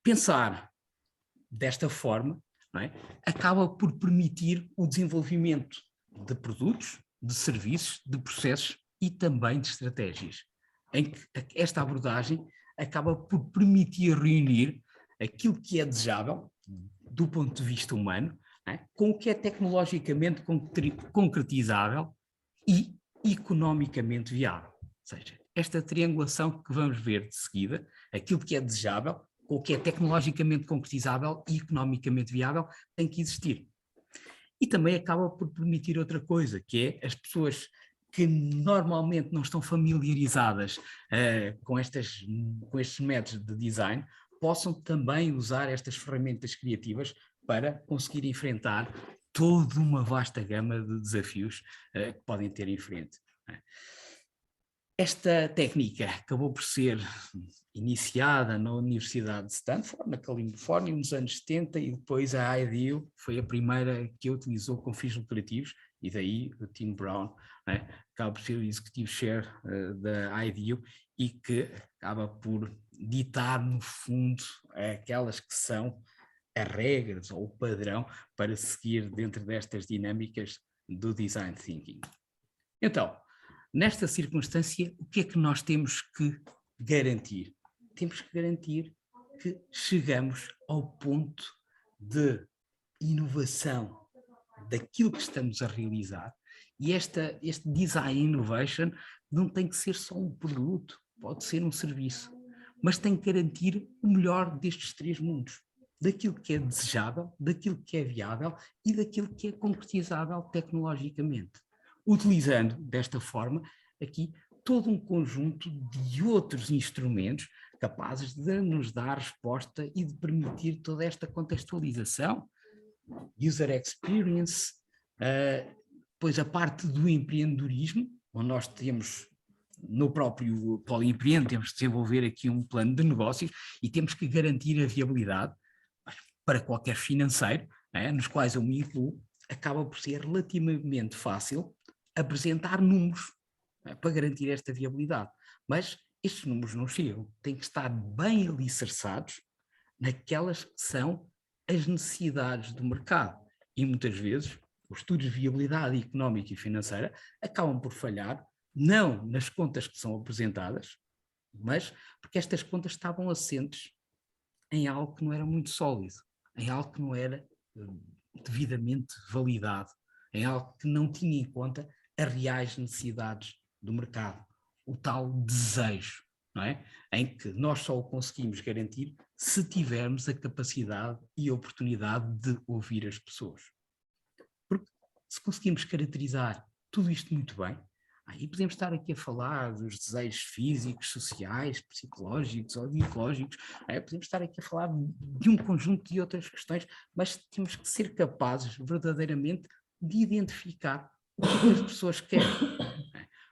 Pensar desta forma, não é, acaba por permitir o desenvolvimento de produtos, de serviços, de processos e também de estratégias, em que esta abordagem acaba por permitir reunir aquilo que é desejável do ponto de vista humano, com o que é tecnologicamente concretizável e economicamente viável. Ou seja, esta triangulação que vamos ver de seguida, aquilo que é desejável, com o que é tecnologicamente concretizável e economicamente viável, tem que existir. E também acaba por permitir outra coisa, que é as pessoas que normalmente não estão familiarizadas com estes métodos de design, possam também usar estas ferramentas criativas para conseguir enfrentar toda uma vasta gama de desafios que podem ter em frente. Esta técnica acabou por ser iniciada na Universidade de Stanford, na Califórnia, nos anos 70, e depois a IDEO foi a primeira que a utilizou com fins lucrativos, e daí o Tim Brown acaba por ser o Executive Chair da IDEO e que acaba por ditar, no fundo, aquelas que são as regras ou o padrão para seguir dentro destas dinâmicas do Design Thinking. Então, nesta circunstância, o que é que nós temos que garantir? Temos que garantir que chegamos ao ponto de inovação daquilo que estamos a realizar, e este Design Innovation não tem que ser só um produto, pode ser um serviço, mas tem que garantir o melhor destes três mundos, daquilo que é desejável, daquilo que é viável e daquilo que é concretizável tecnologicamente, utilizando desta forma aqui todo um conjunto de outros instrumentos capazes de nos dar resposta e de permitir toda esta contextualização, user experience, depois a parte do empreendedorismo, onde nós temos no próprio Poliempreende, temos de desenvolver aqui um plano de negócios e temos que garantir a viabilidade para qualquer financeiro, nos quais eu me incluo, acaba por ser relativamente fácil apresentar números para garantir esta viabilidade. Mas estes números não chegam, têm que estar bem alicerçados naquelas que são as necessidades do mercado. E muitas vezes os estudos de viabilidade económica e financeira acabam por falhar, não nas contas que são apresentadas, mas porque estas contas estavam assentes em algo que não era muito sólido, em algo que não era devidamente validado, em algo que não tinha em conta as reais necessidades do mercado, o tal desejo, não é? Em que nós só o conseguimos garantir se tivermos a capacidade e a oportunidade de ouvir as pessoas. Porque se conseguimos caracterizar tudo isto muito bem, aí podemos estar aqui a falar dos desejos físicos, sociais, psicológicos ou ecológicos, podemos estar aqui a falar de um conjunto de outras questões, mas temos que ser capazes verdadeiramente de identificar o que as pessoas querem,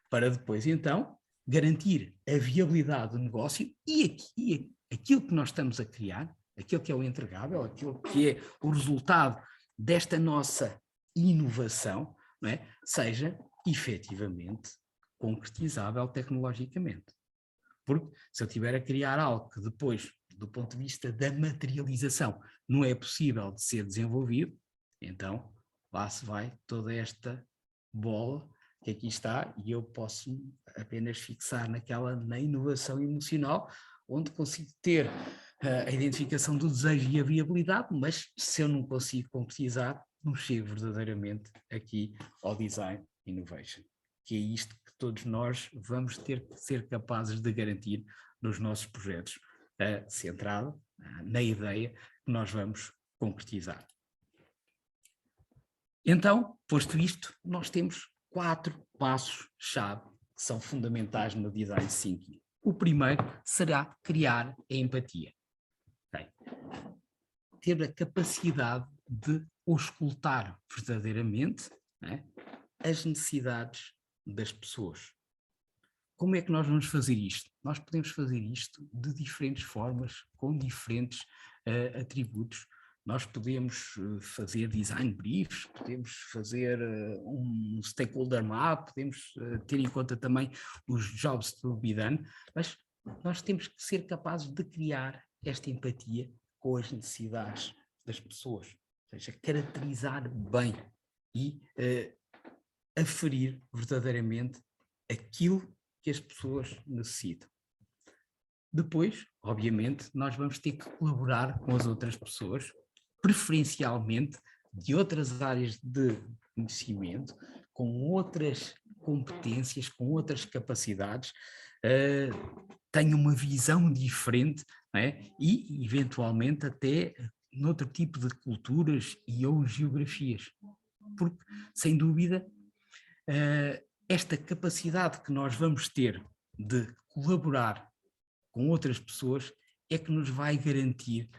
para depois então garantir a viabilidade do negócio e aquilo que nós estamos a criar, aquilo que é o entregável, aquilo que é o resultado desta nossa inovação, não é? Seja efetivamente concretizável tecnologicamente. Porque se eu estiver a criar algo que depois, do ponto de vista da materialização, não é possível de ser desenvolvido, então lá se vai toda esta bola que aqui está e eu posso apenas fixar na inovação emocional, onde consigo ter a identificação do desejo e a viabilidade, mas se eu não consigo concretizar, não chego verdadeiramente aqui ao Design Innovation, que é isto que todos nós vamos ter que ser capazes de garantir nos nossos projetos, centrado na ideia que nós vamos concretizar. Então, posto isto, nós temos 4 passos-chave que são fundamentais no Design Thinking. O primeiro será criar a empatia. Okay? Ter a capacidade de auscultar verdadeiramente, né, as necessidades das pessoas. Como é que nós vamos fazer isto? Nós podemos fazer isto de diferentes formas, com diferentes atributos. Nós podemos fazer design briefs, podemos fazer um stakeholder map, podemos ter em conta também os jobs to be done, mas nós temos que ser capazes de criar esta empatia com as necessidades das pessoas, ou seja, caracterizar bem e aferir verdadeiramente aquilo que as pessoas necessitam. Depois, obviamente, nós vamos ter que colaborar com as outras pessoas, preferencialmente de outras áreas de conhecimento, com outras competências, com outras capacidades, tenham uma visão diferente, não é? E, eventualmente, até noutro tipo de culturas e ou geografias. Porque, sem dúvida, esta capacidade que nós vamos ter de colaborar com outras pessoas é que nos vai garantir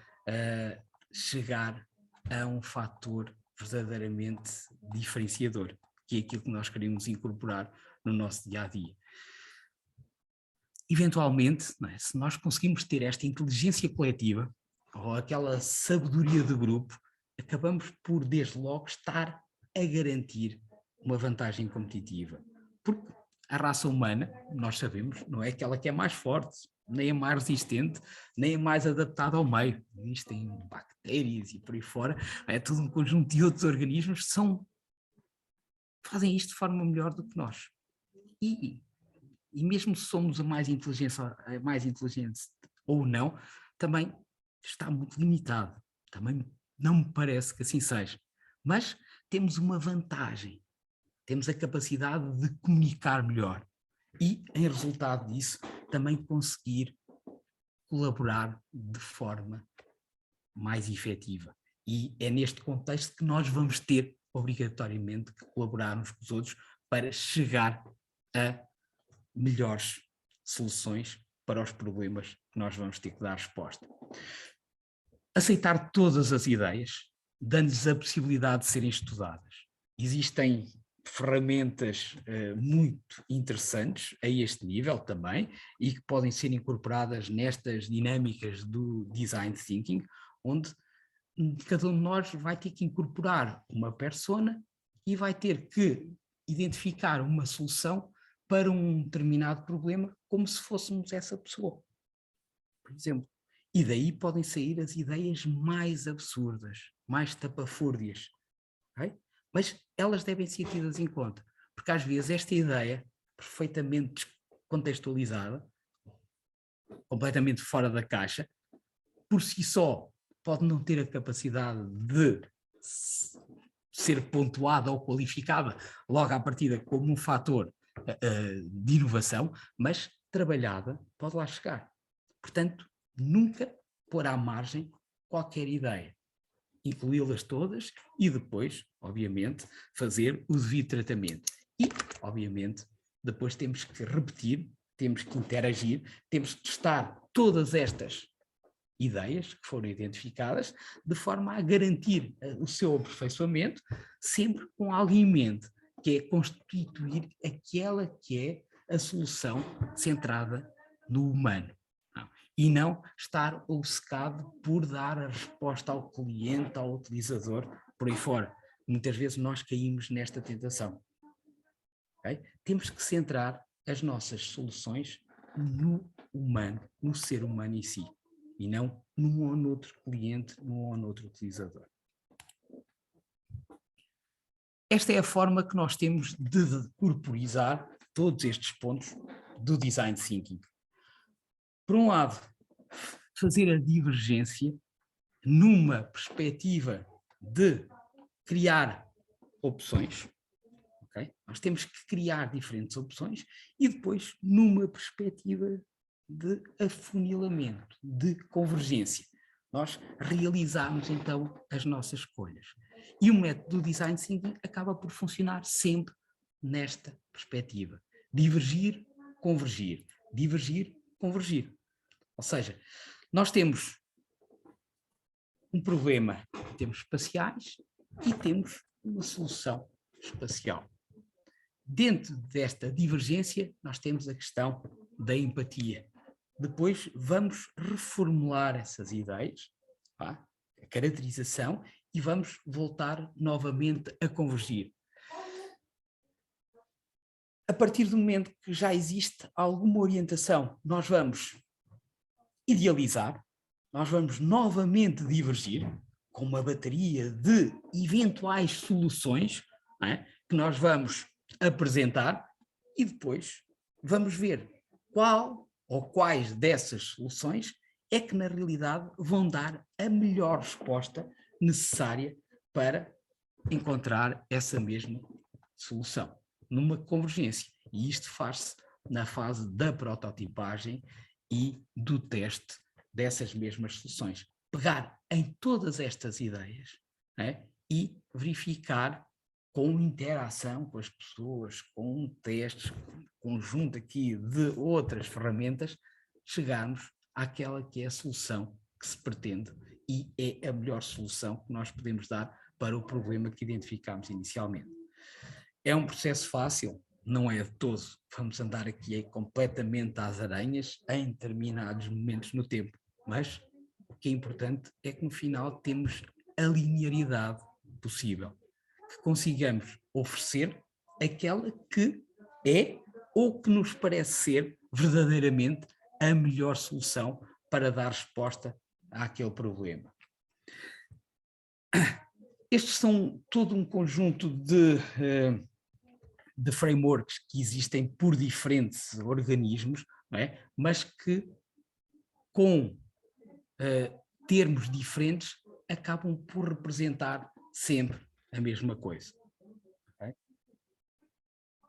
chegar a um fator verdadeiramente diferenciador, que é aquilo que nós queremos incorporar no nosso dia-a-dia. Eventualmente, não é, se nós conseguimos ter esta inteligência coletiva ou aquela sabedoria de grupo, acabamos por, desde logo, estar a garantir uma vantagem competitiva. Porque a raça humana, nós sabemos, não é aquela que é mais forte, nem é mais resistente, nem é mais adaptada ao meio. Existem bactérias e por aí fora, é tudo um conjunto de outros organismos que fazem isto de forma melhor do que nós. E mesmo se somos a mais inteligente ou não, também está muito limitado. Também não me parece que assim seja. Mas temos uma vantagem. Temos a capacidade de comunicar melhor e, em resultado disso, também conseguir colaborar de forma mais efetiva. E é neste contexto que nós vamos ter, obrigatoriamente, que colaborar uns com os outros para chegar a melhores soluções para os problemas que nós vamos ter que dar resposta. Aceitar todas as ideias, dando-lhes a possibilidade de serem estudadas. Existem ferramentas muito interessantes a este nível também e que podem ser incorporadas nestas dinâmicas do design thinking, onde cada um de nós vai ter que incorporar uma persona e vai ter que identificar uma solução para um determinado problema como se fôssemos essa pessoa, por exemplo. E daí podem sair as ideias mais absurdas, mais tapafúrdias, okay? Mas elas devem ser tidas em conta, porque às vezes esta ideia, perfeitamente descontextualizada, completamente fora da caixa, por si só pode não ter a capacidade de ser pontuada ou qualificada logo à partida como um fator de inovação, mas trabalhada pode lá chegar. Portanto, nunca pôr à margem qualquer ideia. Incluí-las todas e depois, obviamente, fazer o devido tratamento. E, obviamente, depois temos que repetir, temos que interagir, temos que testar todas estas ideias que foram identificadas de forma a garantir o seu aperfeiçoamento, sempre com algo em mente, que é constituir aquela que é a solução centrada no humano. E não estar obcecado por dar a resposta ao cliente, ao utilizador, por aí fora. Muitas vezes nós caímos nesta tentação. Okay? Temos que centrar as nossas soluções no humano, no ser humano em si, e não num ou noutro cliente, num ou noutro utilizador. Esta é a forma que nós temos de corporizar todos estes pontos do design thinking. Por um lado, fazer a divergência numa perspectiva de criar opções, ok? Nós temos que criar diferentes opções e depois numa perspectiva de afunilamento, de convergência. Nós realizamos então as nossas escolhas. E o método do Design Thinking acaba por funcionar sempre nesta perspectiva. Divergir, convergir. Divergir, convergir. Ou seja, nós temos um problema em termos espaciais e temos uma solução espacial. Dentro desta divergência, nós temos a questão da empatia. Depois vamos reformular essas ideias, tá? A caracterização, e vamos voltar novamente a convergir. A partir do momento que já existe alguma orientação, nós vamos idealizar, nós vamos novamente divergir com uma bateria de eventuais soluções, não é? Que nós vamos apresentar e depois vamos ver qual ou quais dessas soluções é que na realidade vão dar a melhor resposta necessária para encontrar essa mesma solução, numa convergência. E isto faz-se na fase da prototipagem e do teste dessas mesmas soluções. Pegar em todas estas ideias, né, e verificar com interação com as pessoas, com testes, conjunto aqui de outras ferramentas, chegarmos àquela que é a solução que se pretende e é a melhor solução que nós podemos dar para o problema que identificámos inicialmente. É um processo fácil? Não é de todo. Vamos andar aqui completamente às aranhas em determinados momentos no tempo, mas o que é importante é que no final temos a linearidade possível, que consigamos oferecer aquela que é ou que nos parece ser verdadeiramente a melhor solução para dar resposta àquele problema. Estes são todo um conjunto de frameworks que existem por diferentes organismos, não é? Mas que com termos diferentes acabam por representar sempre a mesma coisa. Okay?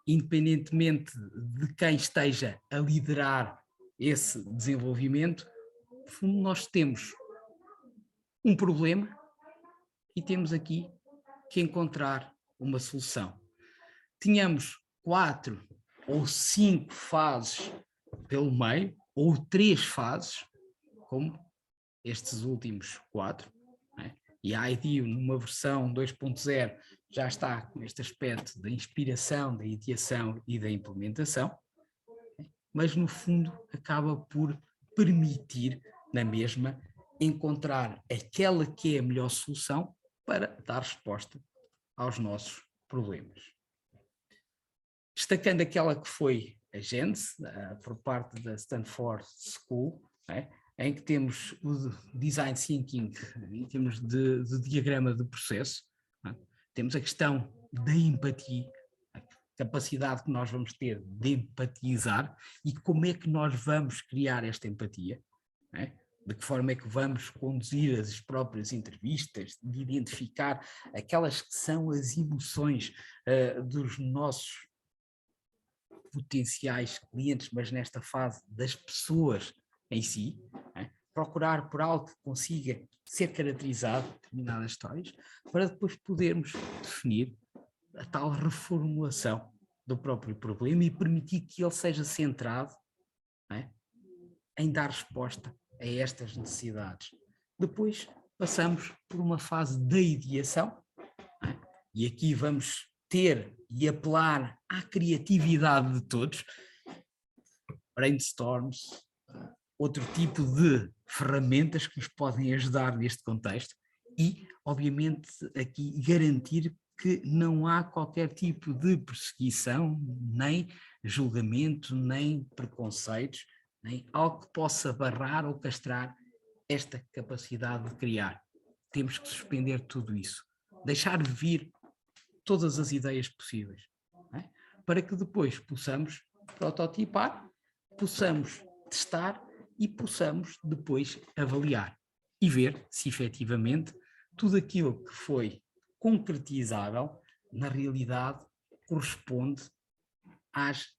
Independentemente de quem esteja a liderar esse desenvolvimento, nós temos um problema e temos aqui que encontrar uma solução. Tínhamos 4 ou 5 fases pelo meio, ou 3 fases, como estes últimos 4, né? E a IDEO numa versão 2.0 já está neste aspecto da inspiração, da ideação e da implementação, né? Mas no fundo acaba por permitir na mesma encontrar aquela que é a melhor solução para dar resposta aos nossos problemas. Destacando aquela que foi a Gênese, por parte da Stanford School, né? Em que temos o Design Thinking em termos de diagrama de processo, né? Temos a questão da empatia, a capacidade que nós vamos ter de empatizar e como é que nós vamos criar esta empatia, né? De que forma é que vamos conduzir as próprias entrevistas, de identificar aquelas que são as emoções dos nossos potenciais clientes, mas nesta fase das pessoas em si, né? Procurar por algo que consiga ser caracterizado, determinadas histórias, para depois podermos definir a tal reformulação do próprio problema e permitir que ele seja centrado, né, em dar resposta a estas necessidades. Depois passamos por uma fase da ideação, né, e aqui vamos ter e apelar à criatividade de todos, brainstorms, outro tipo de ferramentas que nos podem ajudar neste contexto e, obviamente, aqui garantir que não há qualquer tipo de perseguição, nem julgamento, nem preconceitos, nem algo que possa barrar ou castrar esta capacidade de criar. Temos que suspender tudo isso, deixar vir todas as ideias possíveis, né? Para que depois possamos prototipar, possamos testar e possamos depois avaliar e ver se efetivamente tudo aquilo que foi concretizável na realidade corresponde às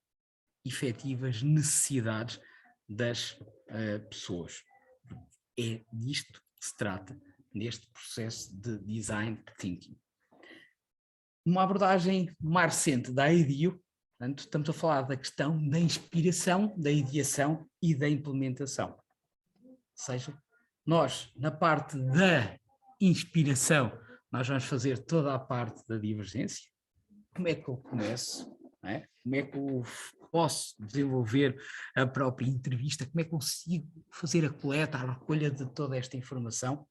efetivas necessidades das pessoas. É disto que se trata neste processo de design thinking. Uma abordagem mais recente da IDEO, portanto, estamos a falar da questão da inspiração, da ideação e da implementação. Ou seja, nós, na parte da inspiração, nós vamos fazer toda a parte da divergência. Como é que eu começo? Não é? Como é que eu posso desenvolver a própria entrevista? Como é que consigo fazer a coleta, a recolha de toda esta informação?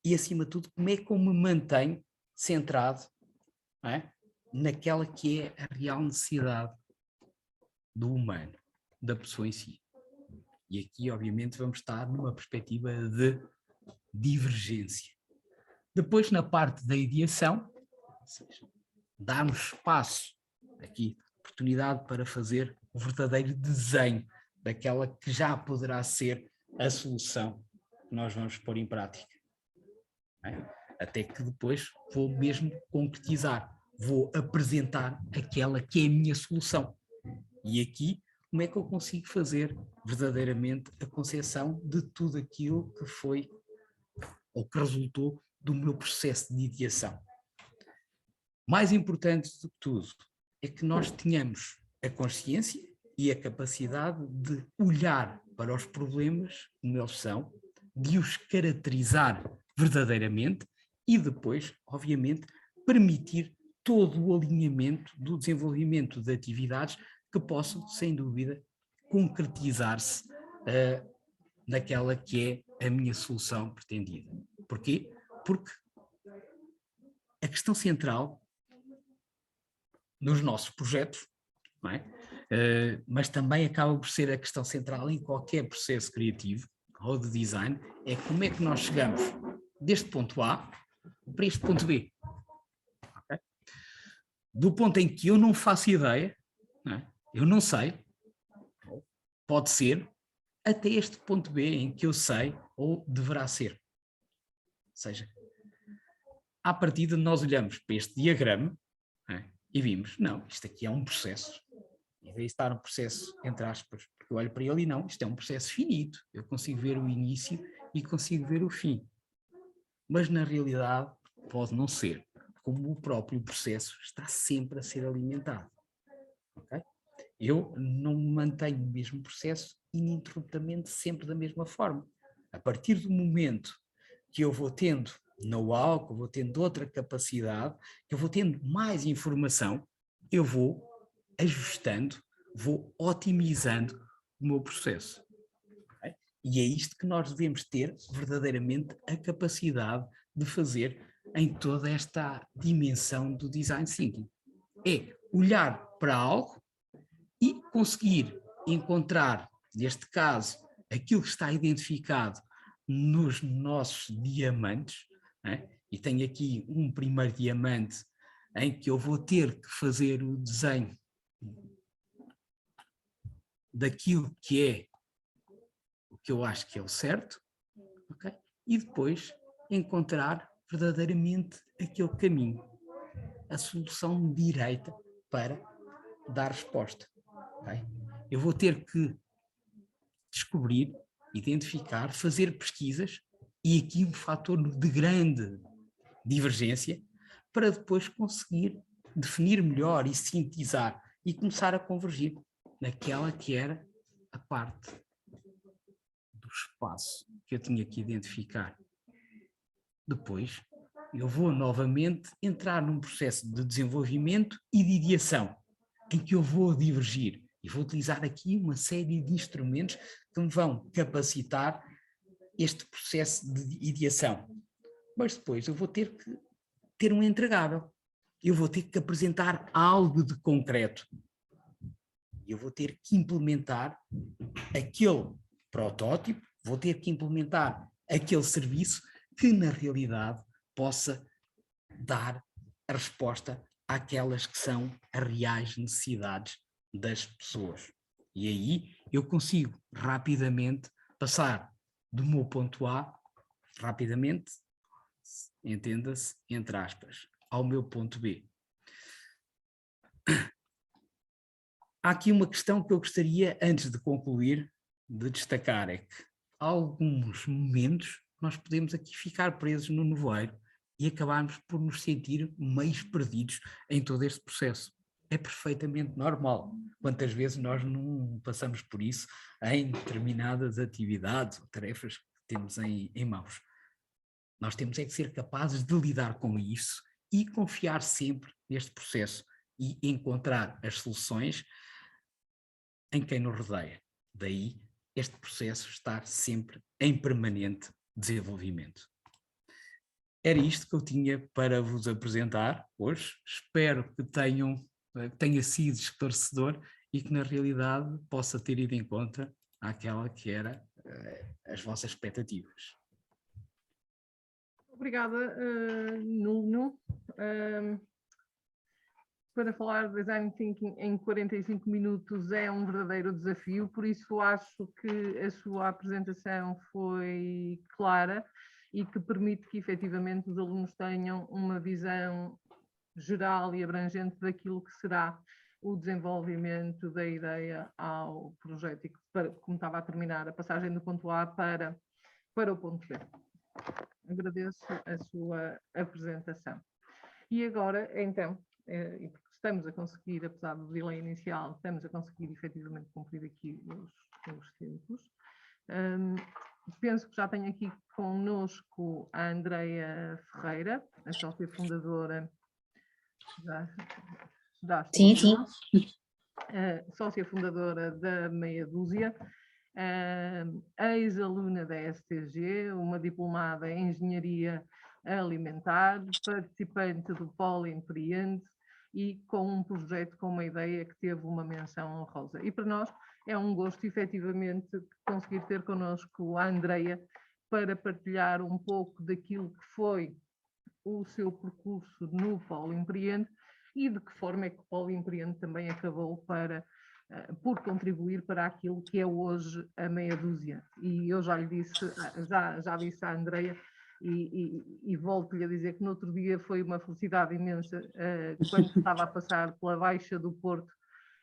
E, acima de tudo, como é que eu me mantenho centrado, não é, naquela que é a real necessidade do humano, da pessoa em si. E aqui, obviamente, vamos estar numa perspectiva de divergência. Depois, na parte da ideação, ou seja, darmos espaço, aqui, oportunidade para fazer o verdadeiro desenho daquela que já poderá ser a solução que nós vamos pôr em prática. Até que depois vou mesmo concretizar, vou apresentar aquela que é a minha solução. E aqui, como é que eu consigo fazer verdadeiramente a concepção de tudo aquilo que foi ou que resultou do meu processo de ideação. Mais importante do que tudo é que nós tenhamos a consciência e a capacidade de olhar para os problemas como eles são, de os caracterizar verdadeiramente e depois, obviamente, permitir todo o alinhamento do desenvolvimento de atividades que possam, sem dúvida, concretizar-se naquela que é a minha solução pretendida. Porquê? Porque a questão central nos nossos projetos, não é? Mas também acaba por ser a questão central em qualquer processo criativo ou de design, é como é que nós chegamos deste ponto A para este ponto B. Okay? Do ponto em que eu não faço ideia, não é? Eu não sei, pode ser, até este ponto B em que eu sei ou deverá ser. Ou seja, à partida nós olhamos para este diagrama, não é? E vimos, não, isto aqui é um processo. Em vez de estar um processo, entre aspas, porque eu olho para ele e não, isto é um processo finito. Eu consigo ver o início e consigo ver o fim. Mas na realidade pode não ser, como o próprio processo está sempre a ser alimentado. Okay? Eu não mantenho o mesmo processo ininterruptamente sempre da mesma forma. A partir do momento que eu vou tendo know-how, que eu vou tendo outra capacidade, que eu vou tendo mais informação, eu vou ajustando, vou otimizando o meu processo. Okay? E é isto que nós devemos ter verdadeiramente a capacidade de fazer em toda esta dimensão do design thinking. É olhar para algo e conseguir encontrar, neste caso, aquilo que está identificado nos nossos diamantes, né? E tenho aqui um primeiro diamante em que eu vou ter que fazer o desenho daquilo que é o que eu acho que é o certo, okay? E depois encontrar verdadeiramente aquele caminho, a solução direita para dar resposta. Okay? Eu vou ter que descobrir, identificar, fazer pesquisas e aqui um fator de grande divergência para depois conseguir definir melhor e sintetizar e começar a convergir naquela que era a parte do espaço que eu tinha que identificar. Depois eu vou novamente entrar num processo de desenvolvimento e de ideação em que eu vou divergir e vou utilizar aqui uma série de instrumentos que me vão capacitar este processo de ideação. Mas depois eu vou ter que ter um entregável. Eu vou ter que apresentar algo de concreto. Eu vou ter que implementar aquele protótipo, vou ter que implementar aquele serviço que na realidade possa dar a resposta àquelas que são as reais necessidades das pessoas. E aí eu consigo rapidamente passar do meu ponto A, rapidamente, entenda-se, entre aspas, ao meu ponto B. Há aqui uma questão que eu gostaria, antes de concluir, de destacar, é que há alguns momentos nós podemos aqui ficar presos no nevoeiro e acabarmos por nos sentir meio perdidos em todo este processo. É perfeitamente normal. Quantas vezes nós não passamos por isso em determinadas atividades ou tarefas que temos em mãos. Nós temos é que ser capazes de lidar com isso e confiar sempre neste processo e encontrar as soluções em quem nos rodeia. Daí este processo estar sempre em permanente desenvolvimento. Era isto que eu tinha para vos apresentar hoje. Espero que tenha sido esclarecedor e que na realidade possa ter ido em conta àquela que era as vossas expectativas. Obrigada, Nuno. Para falar de Design Thinking em 45 minutos é um verdadeiro desafio, por isso acho que a sua apresentação foi clara e que permite que efetivamente os alunos tenham uma visão geral e abrangente daquilo que será o desenvolvimento da ideia ao projeto e que, como estava a terminar, a passagem do ponto A para o ponto B. Agradeço a sua apresentação. E agora, então, estamos a conseguir, apesar do delay inicial, estamos a conseguir efetivamente cumprir aqui os tempos. Penso que já tenho aqui connosco a Andreia Ferreira, a sócia fundadora Sim, sim. Sócia fundadora da Meia Dúzia, ex-aluna da STG, uma diplomada em Engenharia Alimentar, participante do Polo Empreende e com um projeto com uma ideia que teve uma menção honrosa. E para nós é um gosto, efetivamente, conseguir ter connosco a Andreia para partilhar um pouco daquilo que foi o seu percurso no Polo Empreende e de que forma é que o Polo Empreende também acabou por contribuir para aquilo que é hoje a Meia Dúzia. E eu já lhe disse, já disse à Andreia, e volto-lhe a dizer que no outro dia foi uma felicidade imensa quando estava a passar pela Baixa do Porto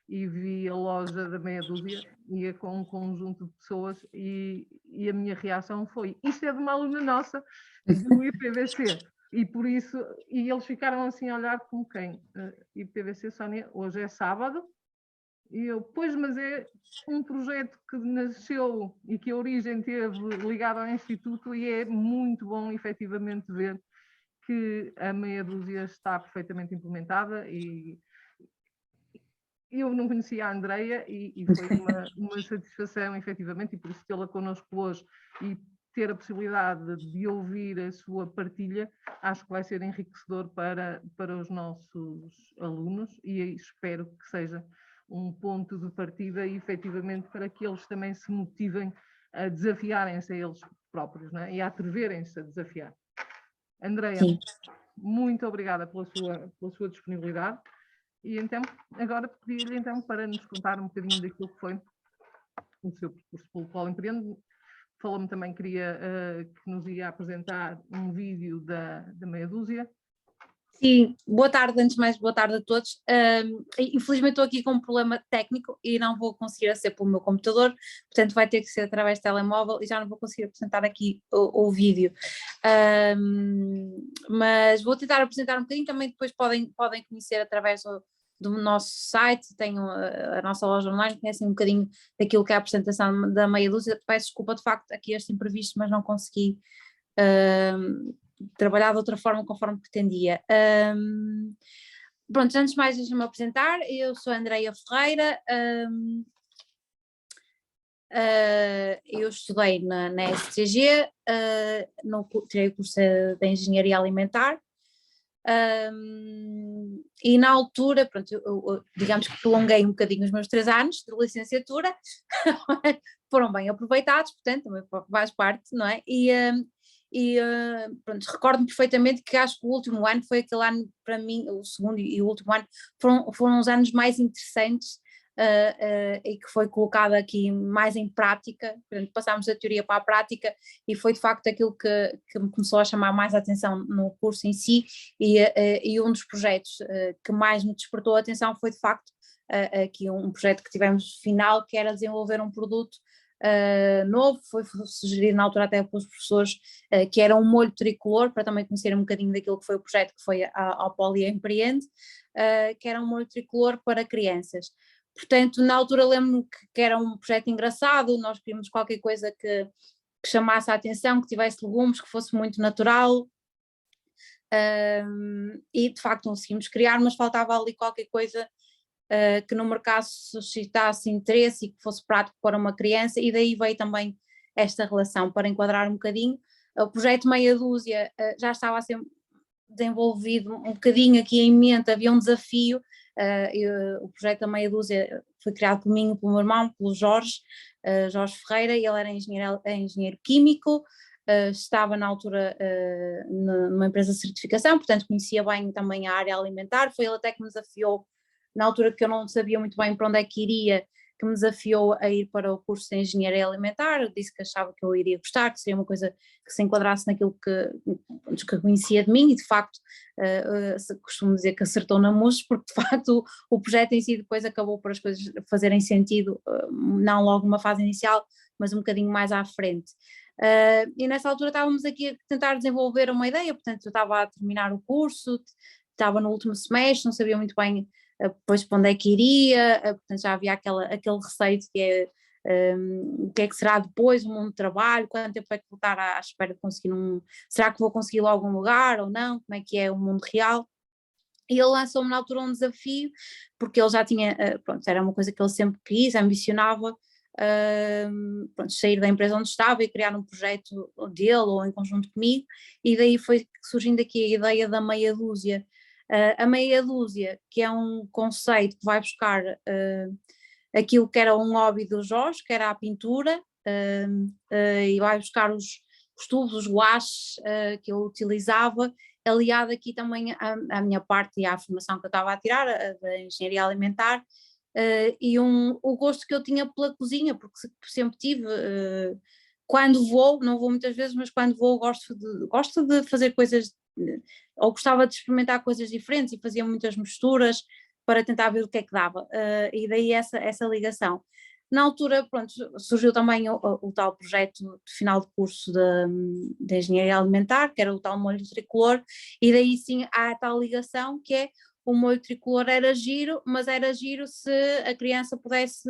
e vi a loja da Meia Dúzia, ia com um conjunto de pessoas e a minha reação foi: isto é de uma aluna nossa do IPVC. E por isso, e eles ficaram assim a olhar como quem? IPVC, Sónia, hoje é sábado. E eu, pois, mas é um projeto que nasceu e que a origem teve ligado ao Instituto e é muito bom, efetivamente, ver que a Meia Dúzia está perfeitamente implementada e eu não conhecia a Andreia e foi uma satisfação, efetivamente, e por isso tê-la connosco hoje e ter a possibilidade de ouvir a sua partilha, acho que vai ser enriquecedor para os nossos alunos e espero que seja um ponto de partida e efetivamente para que eles também se motivem a desafiarem-se a eles próprios, não é? E a atreverem-se a desafiar. Andreia, muito obrigada pela sua disponibilidade e então agora pedi-lhe então para nos contar um bocadinho daquilo que foi o seu percurso pelo Polo Empreende. Falou-me também que queria que nos ia apresentar um vídeo da Meia Dúzia. Sim, boa tarde, antes de mais, boa tarde a todos. Infelizmente estou aqui com um problema técnico e não vou conseguir aceder pelo meu computador, portanto vai ter que ser através de telemóvel e já não vou conseguir apresentar aqui o vídeo. Mas vou tentar apresentar um bocadinho, também depois podem conhecer através do nosso site, tenho a nossa loja online, conhecem um bocadinho daquilo que é a apresentação da Meia Dúzia. Peço desculpa de facto aqui este imprevisto, mas não consegui trabalhar de outra forma conforme pretendia. Pronto, antes de mais deixa-me apresentar, eu sou a Andreia Ferreira, eu estudei na STG, tirei o curso de Engenharia Alimentar, e na altura, pronto, eu digamos que prolonguei um bocadinho os meus 3 anos de licenciatura, foram bem aproveitados, portanto também faz parte, não é? Pronto, recordo-me perfeitamente que acho que o último ano foi aquele ano, para mim, o segundo e o último ano foram os anos mais interessantes e que foi colocada aqui mais em prática. Portanto, passámos da teoria para a prática e foi de facto aquilo que me começou a chamar mais a atenção no curso em si, e um dos projetos que mais me despertou a atenção foi de facto aqui um projeto que tivemos final, que era desenvolver um produto novo, foi sugerido na altura até pelos professores, que era um molho tricolor, para também conhecer um bocadinho daquilo que foi o projeto que foi ao Poli Empreende, que era um molho tricolor para crianças. Portanto, na altura lembro-me que era um projeto engraçado, nós queríamos qualquer coisa que chamasse a atenção, que tivesse legumes, que fosse muito natural, e de facto conseguimos criar, mas faltava ali qualquer coisa que no mercado suscitasse interesse e que fosse prático para uma criança, e daí veio também esta relação, para enquadrar um bocadinho. O projeto Meia Dúzia já estava a ser desenvolvido um bocadinho aqui em mente, havia um desafio. O projeto da Meia Dúzia foi criado por mim, pelo meu irmão, pelo Jorge Ferreira, e ele era engenheiro químico, estava na altura numa empresa de certificação, portanto conhecia bem também a área alimentar. Foi ele até que me desafiou, na altura que eu não sabia muito bem para onde é que iria, que me desafiou a ir para o curso de Engenharia Alimentar. Eu disse que achava que eu iria gostar, que seria uma coisa que se enquadrasse naquilo que conhecia de mim, e de facto costumo dizer que acertou na mousse, porque de facto o projeto em si depois acabou por as coisas fazerem sentido, não logo numa fase inicial, mas um bocadinho mais à frente. E nessa altura estávamos aqui a tentar desenvolver uma ideia, portanto eu estava a terminar o curso, estava no último semestre, não sabia muito bem depois para onde é que iria, portanto já havia aquele receio de que o que é que será depois o mundo do trabalho, quanto tempo é que vou estar à espera de conseguir será que vou conseguir logo um lugar ou não, como é que é o mundo real. E ele lançou-me na altura um desafio, porque ele já tinha, pronto, era uma coisa que ele sempre quis, ambicionava, pronto, sair da empresa onde estava e criar um projeto dele ou em conjunto comigo, e daí foi surgindo aqui a ideia da Meia Dúzia. A Meia Dúzia, que é um conceito que vai buscar aquilo que era um hobby do Jorge, que era a pintura, e vai buscar os tubos, os guaches que eu utilizava, aliado aqui também à minha parte e à formação que eu estava a tirar, da Engenharia Alimentar, e o gosto que eu tinha pela cozinha, porque sempre tive, quando vou, não vou muitas vezes, mas quando vou gosto de fazer coisas, ou gostava de experimentar coisas diferentes, e fazia muitas misturas para tentar ver o que é que dava, e daí essa ligação. Na altura, pronto, surgiu também o tal projeto de final de curso de Engenharia Alimentar, que era o tal molho tricolor, e daí sim há a tal ligação, que é o molho tricolor era giro, mas era giro se a criança pudesse,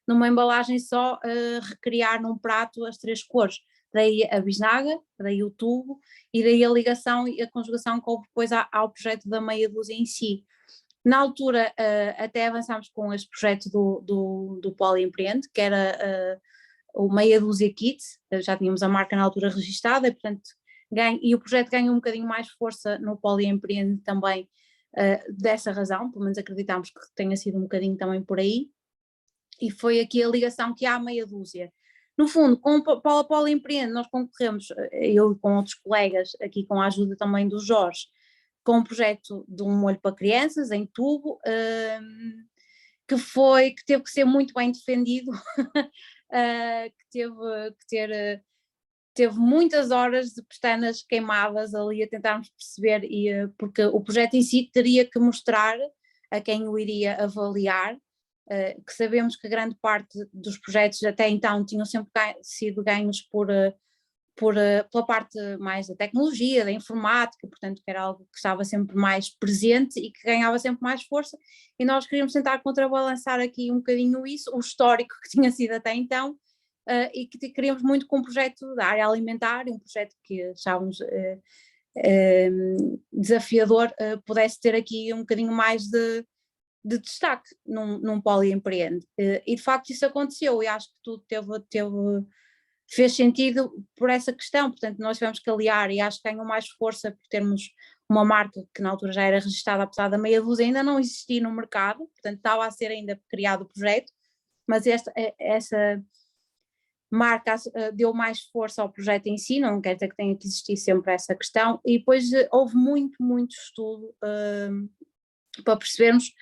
numa embalagem só, recriar num prato as 3 cores. Daí a bisnaga, daí o tubo, e daí a ligação e a conjugação que houve depois ao projeto da Meia Dúzia em si. Na altura até avançámos com este projeto do Poli Empreende, que era o Meia Dúzia Kids, já tínhamos a marca na altura registada, e portanto e o projeto ganhou um bocadinho mais força no Poli Empreende também, dessa razão, pelo menos acreditamos que tenha sido um bocadinho também por aí, e foi aqui a ligação que há à Meia Dúzia. No fundo, com o Poli Empreende nós concorremos, eu e com outros colegas, aqui com a ajuda também do Jorge, com um projeto de um molho para crianças em tubo, que teve que ser muito bem defendido, que teve muitas horas de pestanas queimadas ali a tentarmos perceber, porque o projeto em si teria que mostrar a quem o iria avaliar, que sabemos que grande parte dos projetos até então tinham sempre sido ganhos pela parte mais da tecnologia, da informática, portanto que era algo que estava sempre mais presente e que ganhava sempre mais força, e nós queríamos tentar contrabalançar aqui um bocadinho isso, o histórico que tinha sido até então, e que queríamos muito com um projeto da área alimentar, um projeto que achávamos desafiador, pudesse ter aqui um bocadinho mais de destaque num Poli Empreende, e de facto isso aconteceu, e acho que tudo fez sentido por essa questão. Portanto nós tivemos que aliar, e acho que ganhou mais força por termos uma marca que na altura já era registada, apesar da Meia Dúzia ainda não existir no mercado, portanto estava a ser ainda criado o projeto, mas essa marca deu mais força ao projeto em si, não quer dizer que tenha que existir sempre essa questão, e depois houve muito estudo para percebermos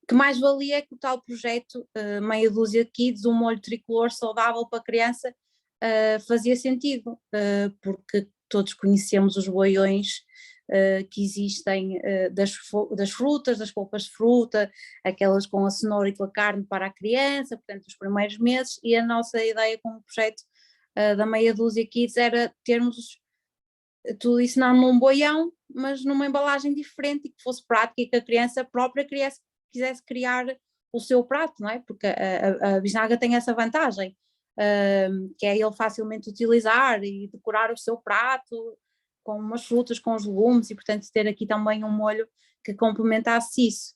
que mais valia é que o tal projeto Meia Dúzia de Kids, um molho tricolor saudável para a criança, fazia sentido, porque todos conhecemos os boiões que existem das frutas, das polpas de fruta, aquelas com a cenoura e com a carne para a criança, portanto, os primeiros meses, e a nossa ideia com o projeto da Meia Dúzia Kids era termos tudo isso não num boião, mas numa embalagem diferente e que fosse prática e que a criança própria quisesse criar o seu prato, não é? Porque a bisnaga tem essa vantagem, que é ele facilmente utilizar e decorar o seu prato com umas frutas, com os legumes, e portanto ter aqui também um molho que complementasse isso.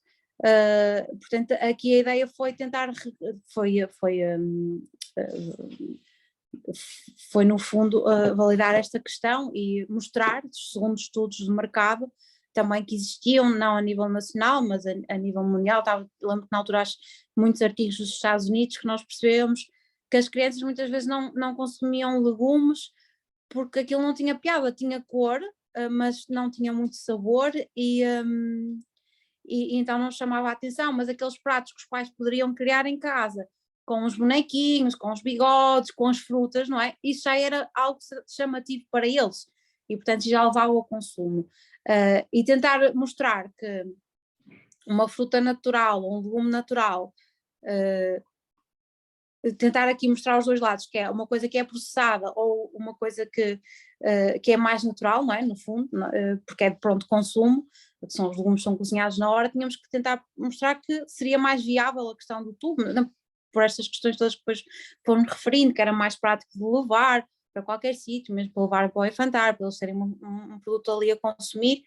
Portanto, aqui a ideia foi tentar, foi no fundo validar esta questão e mostrar, segundo estudos de mercado, também que existiam, não a nível nacional, mas a nível mundial. Lembro que na altura muitos artigos dos Estados Unidos que nós percebemos que as crianças muitas vezes não consumiam legumes porque aquilo não tinha piada, tinha cor, mas não tinha muito sabor e então não chamava a atenção, mas aqueles pratos que os pais poderiam criar em casa, com os bonequinhos, com os bigodes, com as frutas, não é? Isso já era algo chamativo para eles e portanto já levava ao consumo. E tentar mostrar que uma fruta natural, um legume natural, tentar aqui mostrar os dois lados, que é uma coisa que é processada ou uma coisa que é mais natural, não é? No fundo, porque é de pronto consumo, os legumes são cozinhados na hora, tínhamos que tentar mostrar que seria mais viável a questão do tubo, por estas questões todas que depois foram referindo, que era mais prático de levar para qualquer sítio, mesmo para levar para o infantário, para eles terem um produto ali a consumir,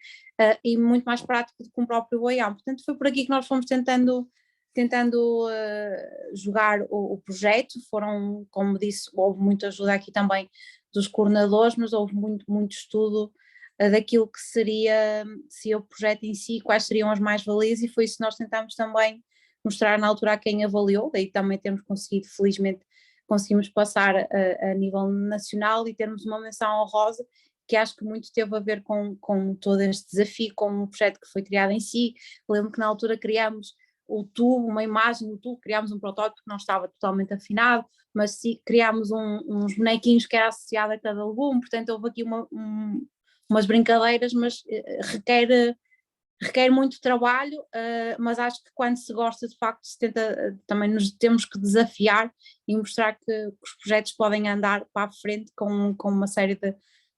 e muito mais prático do que um próprio boião. Portanto, foi por aqui que nós fomos tentando jogar o projeto. Foram, como disse, houve muita ajuda aqui também dos coordenadores, mas houve muito estudo daquilo que seria o projeto em si, quais seriam as mais-valias, e foi isso que nós tentámos também mostrar na altura a quem avaliou. Daí também temos conseguido, felizmente, conseguimos passar a nível nacional e termos uma menção honrosa, que acho que muito teve a ver com todo este desafio, com o projeto que foi criado em si. Lembro que na altura criámos o tubo, uma imagem do tubo, criámos um protótipo que não estava totalmente afinado, mas sim, criámos uns bonequinhos que era associado a cada legume, portanto houve aqui umas brincadeiras, mas requer muito trabalho, mas acho que quando se gosta de facto se tenta, também nos temos que desafiar e mostrar que os projetos podem andar para a frente com uma série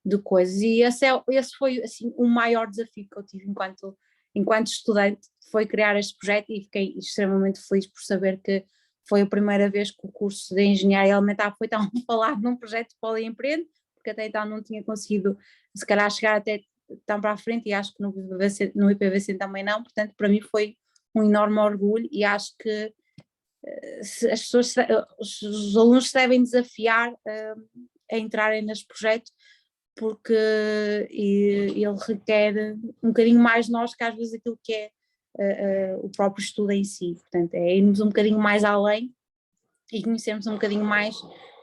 de coisas, e esse foi assim o maior desafio que eu tive enquanto estudante, foi criar este projeto, e fiquei extremamente feliz por saber que foi a primeira vez que o curso de Engenharia Alimentar foi tão falado num projeto de Poliempreende, porque até então não tinha conseguido se calhar chegar até tão para a frente, e acho que no IPVC também não. Portanto para mim foi um enorme orgulho, e acho que os alunos se devem desafiar a entrarem neste projeto, porque ele requer um bocadinho mais de nós que às vezes aquilo que é o próprio estudo em si. Portanto é irmos um bocadinho mais além e conhecermos um bocadinho mais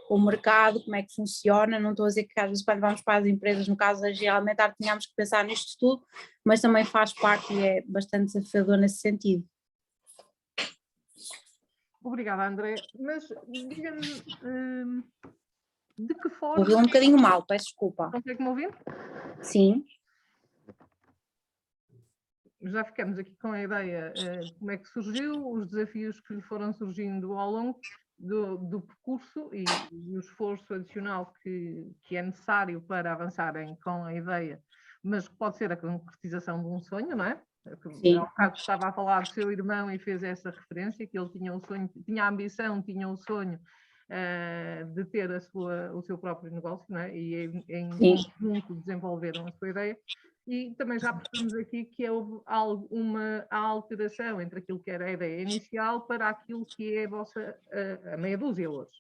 o mercado, como é que funciona. Não estou a dizer que às vezes quando vamos para as empresas, no caso da Engenharia Alimentar, tínhamos que pensar nisto tudo, mas também faz parte e é bastante desafiador nesse sentido. Obrigada, André. Mas diga-me, de que forma... Ouvi um bocadinho mal, peço desculpa. Consegue-me ouvir? Sim. Já ficamos aqui com a ideia de como é que surgiu, os desafios que lhe foram surgindo ao longo do percurso e o esforço adicional que é necessário para avançarem com a ideia, mas que pode ser a concretização de um sonho, não é? Sim. Ao caso estava a falar do seu irmão e fez essa referência, que ele tinha o sonho, tinha a ambição, tinha o sonho de ter o seu próprio negócio, não é? E em conjunto desenvolveram a sua ideia. E também já percebemos aqui que houve uma alteração entre aquilo que era a ideia inicial para aquilo que é a meia dúzia hoje.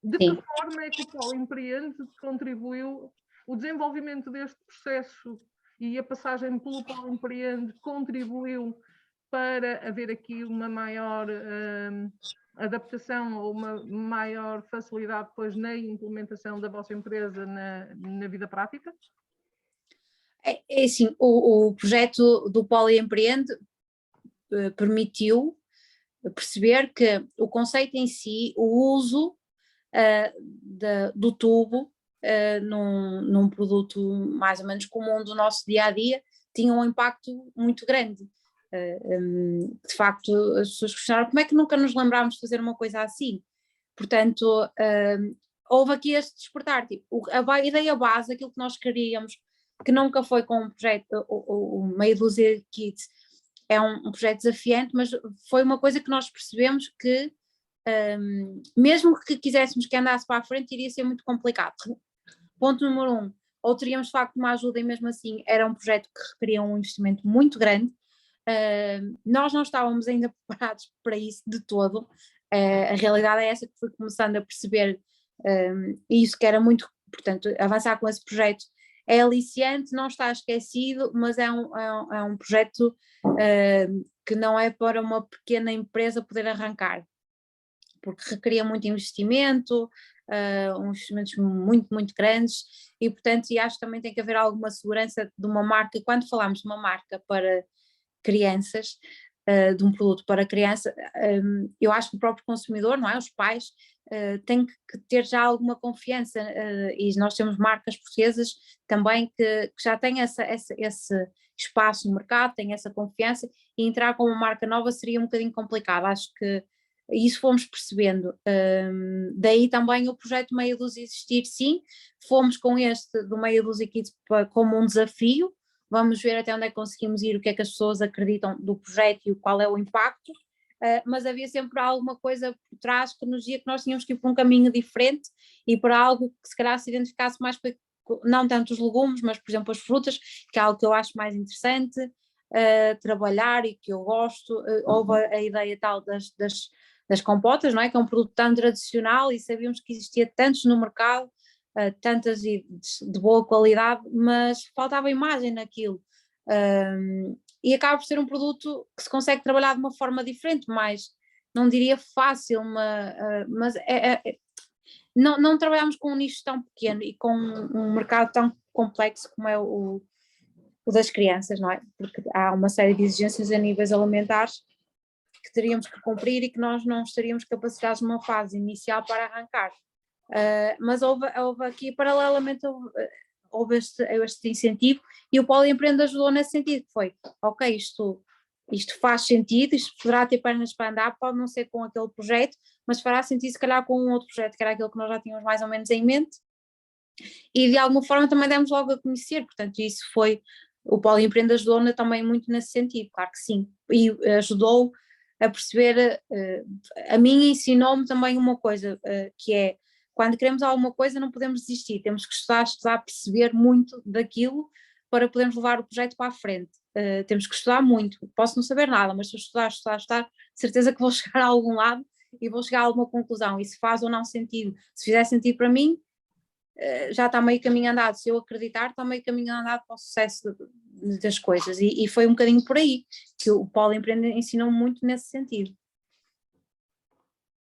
De que forma é que o Poliempreende contribuiu, o desenvolvimento deste processo e a passagem pelo Poliempreende contribuiu para haver aqui uma maior adaptação ou uma maior facilidade depois na implementação da vossa empresa na vida prática? É assim, o projeto do Poliempreende permitiu perceber que o conceito em si, o uso do tubo num produto mais ou menos comum do nosso dia a dia tinha um impacto muito grande. De facto, as pessoas questionaram como é que nunca nos lembrámos de fazer uma coisa assim. Portanto, houve aqui este despertar, tipo, a ideia base, aquilo que nós queríamos, que nunca foi com um projeto, o Meia Dúzia Kids é um projeto desafiante, mas foi uma coisa que nós percebemos que mesmo que quiséssemos que andasse para a frente, iria ser muito complicado. Ponto número 1, ou teríamos de facto uma ajuda e mesmo assim era um projeto que requeria um investimento muito grande. Nós não estávamos ainda preparados para isso de todo. A realidade é essa, que fui começando a perceber isso, que era muito, portanto, avançar com esse projeto é aliciante, não está esquecido, mas é um projeto que não é para uma pequena empresa poder arrancar, porque requeria muito investimento, uns investimentos muito, muito grandes, e portanto, acho que também tem que haver alguma segurança de uma marca. Quando falamos de uma marca para crianças, de um produto para criança, eu acho que o próprio consumidor, não é? Os pais têm que ter já alguma confiança, e nós temos marcas portuguesas também que já têm esse espaço no mercado, têm essa confiança, e entrar com uma marca nova seria um bocadinho complicado. Acho que isso fomos percebendo, daí também o projeto Meia Dúzia existir. Sim, fomos com este do Meia Dúzia Kids como um desafio, vamos ver até onde é que conseguimos ir, o que é que as pessoas acreditam do projeto e qual é o impacto, mas havia sempre alguma coisa por trás que nos dizia que nós tínhamos que ir por um caminho diferente e para algo que se calhar se identificasse mais com, não tanto os legumes, mas por exemplo as frutas, que é algo que eu acho mais interessante trabalhar e que eu gosto. Houve a ideia tal das compotas, não é? Que é um produto tão tradicional e sabíamos que existia tantos no mercado, tantas e de boa qualidade, mas faltava imagem naquilo. E acaba por ser um produto que se consegue trabalhar de uma forma diferente, mais, não diria fácil, mas não trabalhamos com um nicho tão pequeno e com um mercado tão complexo como é o das crianças, não é? Porque há uma série de exigências a níveis alimentares que teríamos que cumprir e que nós não estaríamos capacitados numa fase inicial para arrancar. Mas houve aqui, paralelamente, houve este incentivo, e o Polo Empreende ajudou nesse sentido, que foi, ok, isto faz sentido, isto poderá ter pernas para andar, pode não ser com aquele projeto, mas fará sentido se calhar com um outro projeto, que era aquele que nós já tínhamos mais ou menos em mente, e de alguma forma também demos logo a conhecer, portanto isso foi, o Polo Empreende ajudou também muito nesse sentido, claro que sim, e ajudou a perceber, a mim ensinou-me também uma coisa, que é, quando queremos alguma coisa não podemos desistir, temos que estudar, perceber muito daquilo para podermos levar o projeto para a frente. Temos que estudar muito, posso não saber nada, mas se eu estudar, certeza que vou chegar a algum lado e vou chegar a alguma conclusão, e se faz ou não sentido, se fizer sentido para mim, já está meio caminho andado. Se eu acreditar, está meio caminho andado para o sucesso das coisas, e foi um bocadinho por aí que o Polo Empreende ensinou muito nesse sentido.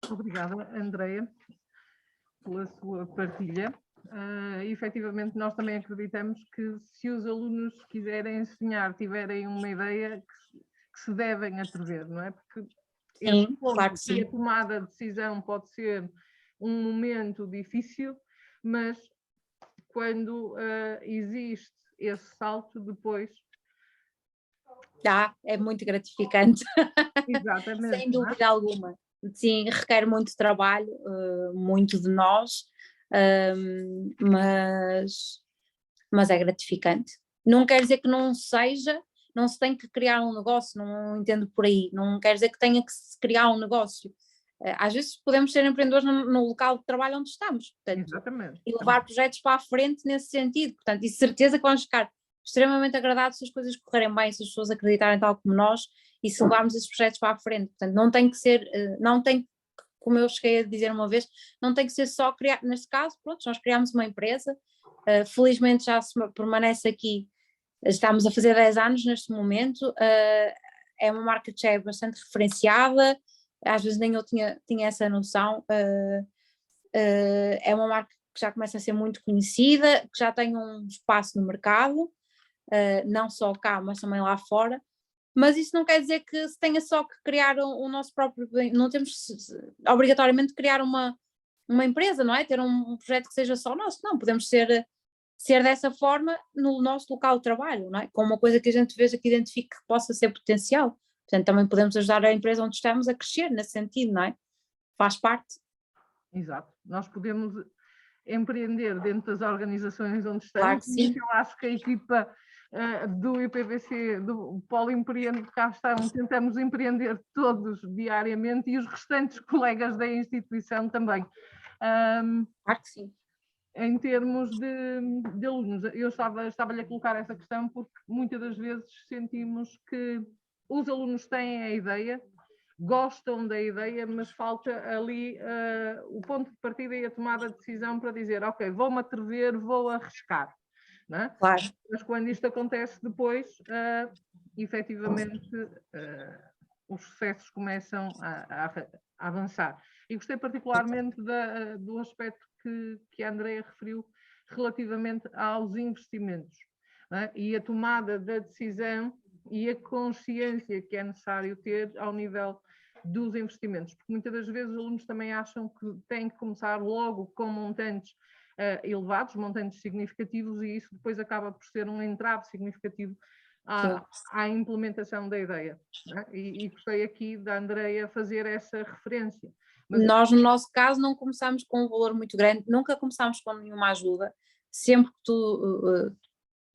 Obrigada, Andreia, pela sua partilha. Efetivamente, nós também acreditamos que se os alunos quiserem ensinar, tiverem uma ideia, que se devem atrever, não é? Porque sim, claro que sim. A tomada de decisão pode ser um momento difícil, mas quando existe esse salto depois... É muito gratificante. Exatamente. Sem dúvida alguma. Sim, requer muito trabalho, muito de nós, mas é gratificante. Não quer dizer que não seja, não se tem que criar um negócio, não entendo por aí, não quer dizer que tenha que se criar um negócio. Às vezes podemos ser empreendedores no local de trabalho onde estamos, portanto, exatamente, e levar projetos para a frente nesse sentido, portanto, e certeza que vamos ficar extremamente agradados se as coisas correrem bem, se as pessoas acreditarem tal como nós e se levarmos esses projetos para a frente. Portanto, não tem que ser, não tem, como eu cheguei a dizer uma vez, não tem que ser só criar, neste caso, pronto, nós criámos uma empresa, felizmente já se permanece aqui, estamos a fazer 10 anos neste momento, é uma marca que já é bastante referenciada, às vezes nem eu tinha essa noção, é uma marca que já começa a ser muito conhecida, que já tem um espaço no mercado, não só cá, mas também lá fora, mas isso não quer dizer que se tenha só que criar o nosso próprio, não temos obrigatoriamente criar uma empresa, não é? Ter um projeto que seja só nosso, não, podemos ser dessa forma no nosso local de trabalho, não é? Com uma coisa que a gente veja que identifique que possa ser potencial. Portanto, também podemos ajudar a empresa onde estamos a crescer nesse sentido, não é? Faz parte. Exato. Nós podemos empreender dentro das organizações onde estamos. Claro que sim. Eu acho que a equipa do IPVC, do Polo Empreende, cá estamos, tentamos empreender todos diariamente e os restantes colegas da instituição também. Claro que sim. Em termos de alunos, eu estava-lhe a colocar essa questão porque muitas das vezes sentimos que os alunos têm a ideia, gostam da ideia, mas falta ali o ponto de partida e a tomada de decisão para dizer, ok, vou-me atrever, vou arriscar. Não é? Claro. Mas quando isto acontece depois, efetivamente, os sucessos começam a avançar. E gostei particularmente do aspecto que a Andreia referiu relativamente aos investimentos, não é? E a tomada da decisão e a consciência que é necessário ter ao nível dos investimentos, porque muitas das vezes os alunos também acham que têm que começar logo com montantes elevados, montantes significativos, e isso depois acaba por ser um entrave significativo à implementação da ideia. Né? E gostei aqui da Andreia fazer essa referência. Mas nós, no nosso caso, não começámos com um valor muito grande, nunca começámos com nenhuma ajuda, sempre que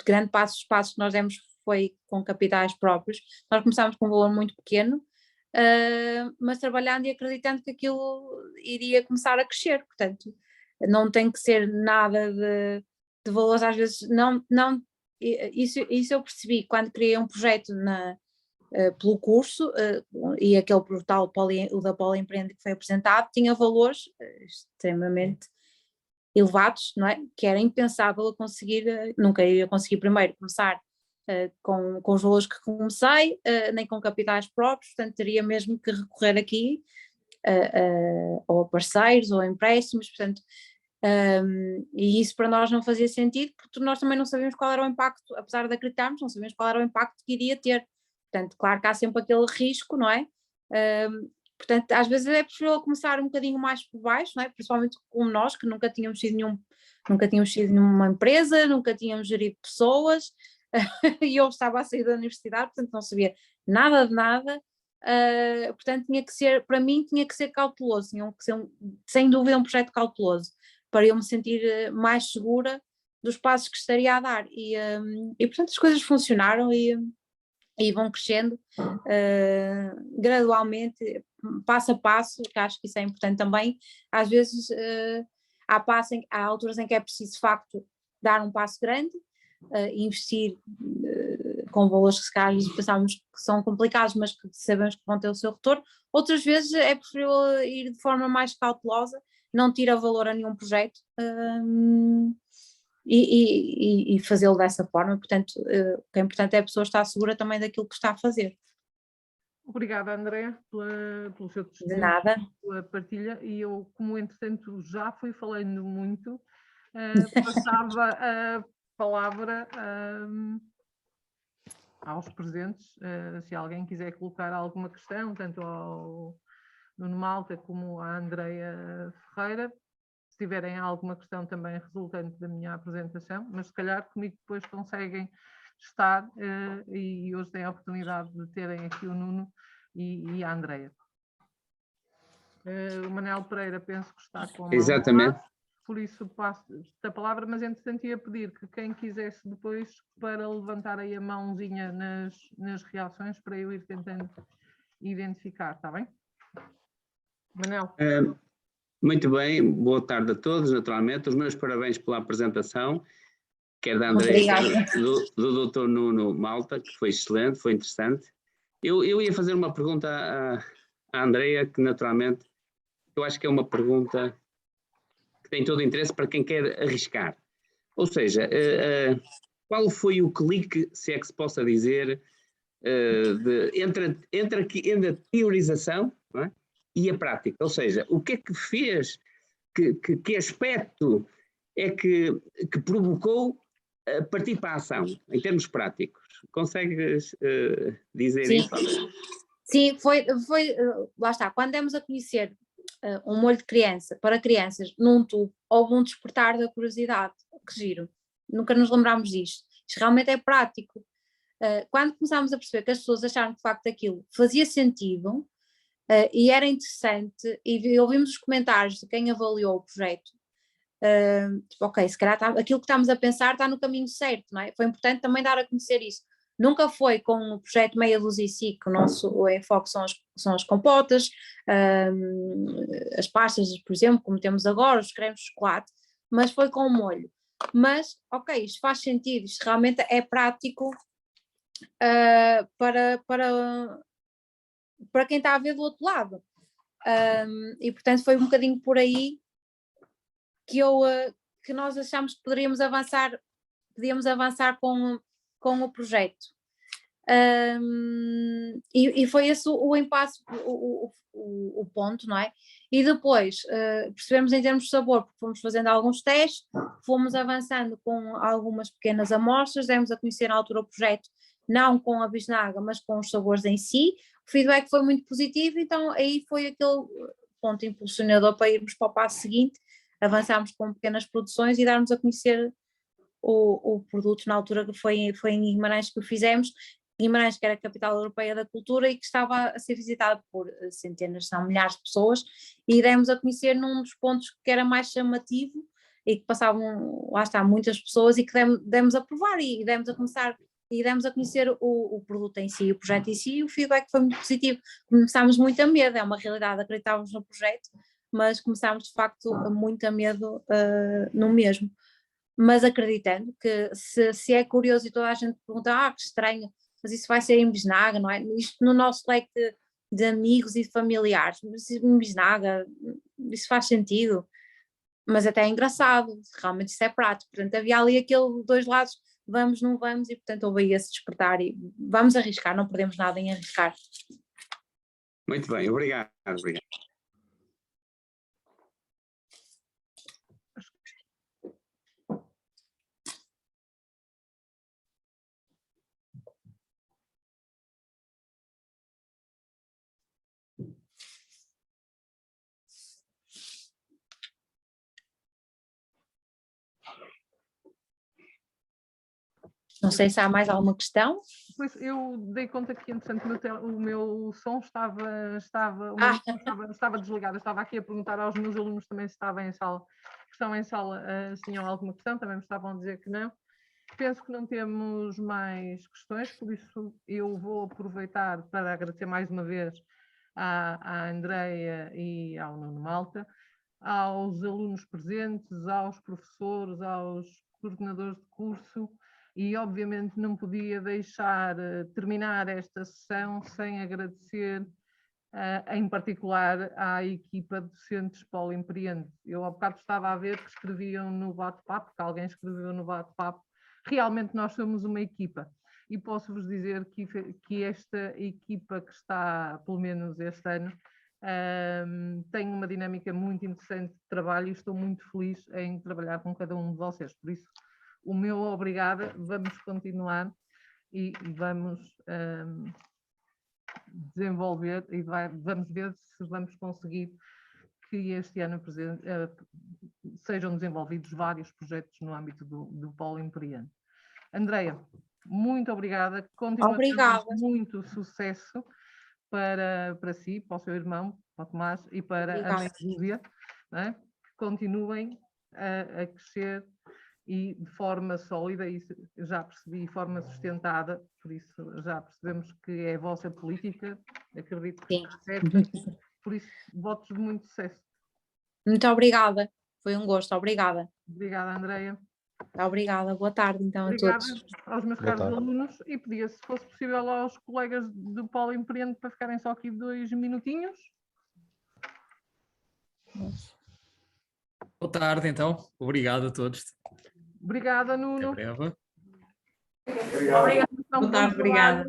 grande parte dos passos que nós demos foi com capitais próprios, nós começámos com um valor muito pequeno, mas trabalhando e acreditando que aquilo iria começar a crescer, portanto, não tem que ser nada de valores, às vezes, isso eu percebi quando criei um projeto pelo curso, e aquele portal, o da Polo Empreende que foi apresentado, tinha valores extremamente elevados, não é? Que era impensável eu conseguir, nunca ia conseguir primeiro começar com os valores que comecei, nem com capitais próprios, portanto teria mesmo que recorrer aqui ou a parceiros ou a empréstimos, portanto, e isso para nós não fazia sentido, porque nós também não sabíamos qual era o impacto, apesar de acreditarmos, não sabíamos qual era o impacto que iria ter. Portanto, claro que há sempre aquele risco, não é? Portanto, às vezes é preferível começar um bocadinho mais por baixo, não é? Principalmente como nós, que nunca tínhamos sido numa empresa, nunca tínhamos gerido pessoas, e eu estava a sair da universidade, portanto não sabia nada de nada, portanto tinha que ser, para mim tinha que ser cauteloso, tinha que ser sem dúvida um projeto cauteloso, para eu me sentir mais segura dos passos que estaria a dar, e portanto as coisas funcionaram e vão crescendo gradualmente, passo a passo, que acho que isso é importante também. Às vezes há alturas em que é preciso de facto dar um passo grande, investir com valores que se calhar pensamos que são complicados, mas que sabemos que vão ter o seu retorno. Outras vezes é preferível ir de forma mais cautelosa, não tira valor a nenhum projeto, e fazê-lo dessa forma. Portanto, o que é importante é a pessoa estar segura também daquilo que está a fazer. Obrigada, André, pelo seu testemunho, de nada, pela partilha, e eu, como entretanto já fui falando muito, passava a palavra aos presentes, se alguém quiser colocar alguma questão, tanto ao Nuno Malta como à Andreia Ferreira, se tiverem alguma questão também resultante da minha apresentação, mas se calhar comigo depois conseguem estar, e hoje têm a oportunidade de terem aqui o Nuno e a Andreia. O Manel Pereira penso que está com a mão. Exatamente. Por isso passo a palavra, mas entretanto ia pedir que quem quisesse depois para levantar aí a mãozinha nas reações para eu ir tentando identificar, está bem? Manel. Muito bem, boa tarde a todos, naturalmente. Os meus parabéns pela apresentação, quer da Andreia, quer do Dr. Nuno Malta, que foi excelente, foi interessante. Eu ia fazer uma pergunta à Andreia, que naturalmente eu acho que é uma pergunta que tem todo o interesse para quem quer arriscar. Ou seja, qual foi o clique, se é que se possa dizer, entre a teorização, não é? E a prática? Ou seja, o que é que fez, que aspecto é que provocou partir para a ação, em termos práticos? Consegues dizer Sim. isso? Sim, lá está, quando demos a conhecer um molho de criança para crianças num tubo, houve um despertar da curiosidade, que giro, nunca nos lembrámos disto, isto realmente é prático. Quando começámos a perceber que as pessoas acharam que de facto aquilo fazia sentido e era interessante, e ouvimos os comentários de quem avaliou o projeto, tipo, ok, se calhar aquilo que estamos a pensar está no caminho certo, não é? Foi importante também dar a conhecer isso. Nunca foi com o projeto Meia Dúzia e Si, que o nosso enfoque são as compotas, as pastas, por exemplo, como temos agora, os cremes de chocolate, mas foi com o molho. Mas, ok, isto faz sentido, isto realmente é prático para quem está a ver do outro lado. E, portanto, foi um bocadinho por aí que nós achámos que podíamos avançar com o projeto. E foi esse o impasse, o ponto, não é? E depois percebemos em termos de sabor, porque fomos fazendo alguns testes, fomos avançando com algumas pequenas amostras, demos a conhecer na altura o projeto, não com a bisnaga, mas com os sabores em si. O feedback foi muito positivo, então aí foi aquele ponto impulsionador para irmos para o passo seguinte, avançarmos com pequenas produções e darmos a conhecer o produto na altura que foi em Guimarães que o fizemos. Guimarães, que era a capital europeia da cultura e que estava a ser visitada por centenas, não milhares de pessoas, e demos a conhecer num dos pontos que era mais chamativo e que passavam, lá está, muitas pessoas e que demos a provar e demos a começar e demos a conhecer o produto em si, o projeto em si, e o feedback foi muito positivo. Começámos muito a medo, é uma realidade, acreditávamos no projeto, mas começámos de facto muito a medo no mesmo. Mas acreditando que se é curioso e toda a gente pergunta, que estranho, mas isso vai ser em bisnaga, não é? Isto no nosso leque de amigos e de familiares, em bisnaga, isso faz sentido, mas até é engraçado, realmente isso é prático, portanto havia ali aquele dois lados, vamos, não vamos, e portanto houve aí esse despertar e vamos arriscar, não perdemos nada em arriscar. Muito bem, obrigado. Não sei se há mais alguma questão. Pois eu dei conta que, entretanto, o meu som estava desligado. Eu estava aqui a perguntar aos meus alunos também se estavam em sala, que estão em sala, se tinham alguma questão, também me estavam a dizer que não. Penso que não temos mais questões, por isso eu vou aproveitar para agradecer mais uma vez à Andreia e ao Nuno Malta, aos alunos presentes, aos professores, aos coordenadores de curso, e obviamente não podia deixar terminar esta sessão sem agradecer em particular à equipa de docentes Polo Empreende. Eu há bocado estava a ver que escreviam no bate-papo, que alguém escreveu no bate-papo, realmente nós somos uma equipa. E posso-vos dizer que esta equipa que está, pelo menos este ano, tem uma dinâmica muito interessante de trabalho e estou muito feliz em trabalhar com cada um de vocês. Por isso, o meu obrigada, vamos continuar e vamos desenvolver e vamos ver se vamos conseguir que este ano sejam desenvolvidos vários projetos no âmbito do Polo Empreende. Andreia, muito obrigada. Obrigada. Muito sucesso para si, para o seu irmão, para o Tomás e para a Meia Dúzia, que continuem a crescer e de forma sólida, e já percebi, de forma sustentada, por isso já percebemos que é a vossa política, acredito que está certa, por isso votos de muito sucesso. Muito obrigada, foi um gosto, obrigada. Obrigada, Andreia. Obrigada, boa tarde então Obrigada a todos. Aos meus caros alunos e pedia, se fosse possível, aos colegas do Polo Empreende para ficarem só aqui 2 minutinhos. Boa tarde, então. Obrigado a todos. Obrigada, Nuno. Até breve. Obrigada. Boa tarde, obrigada.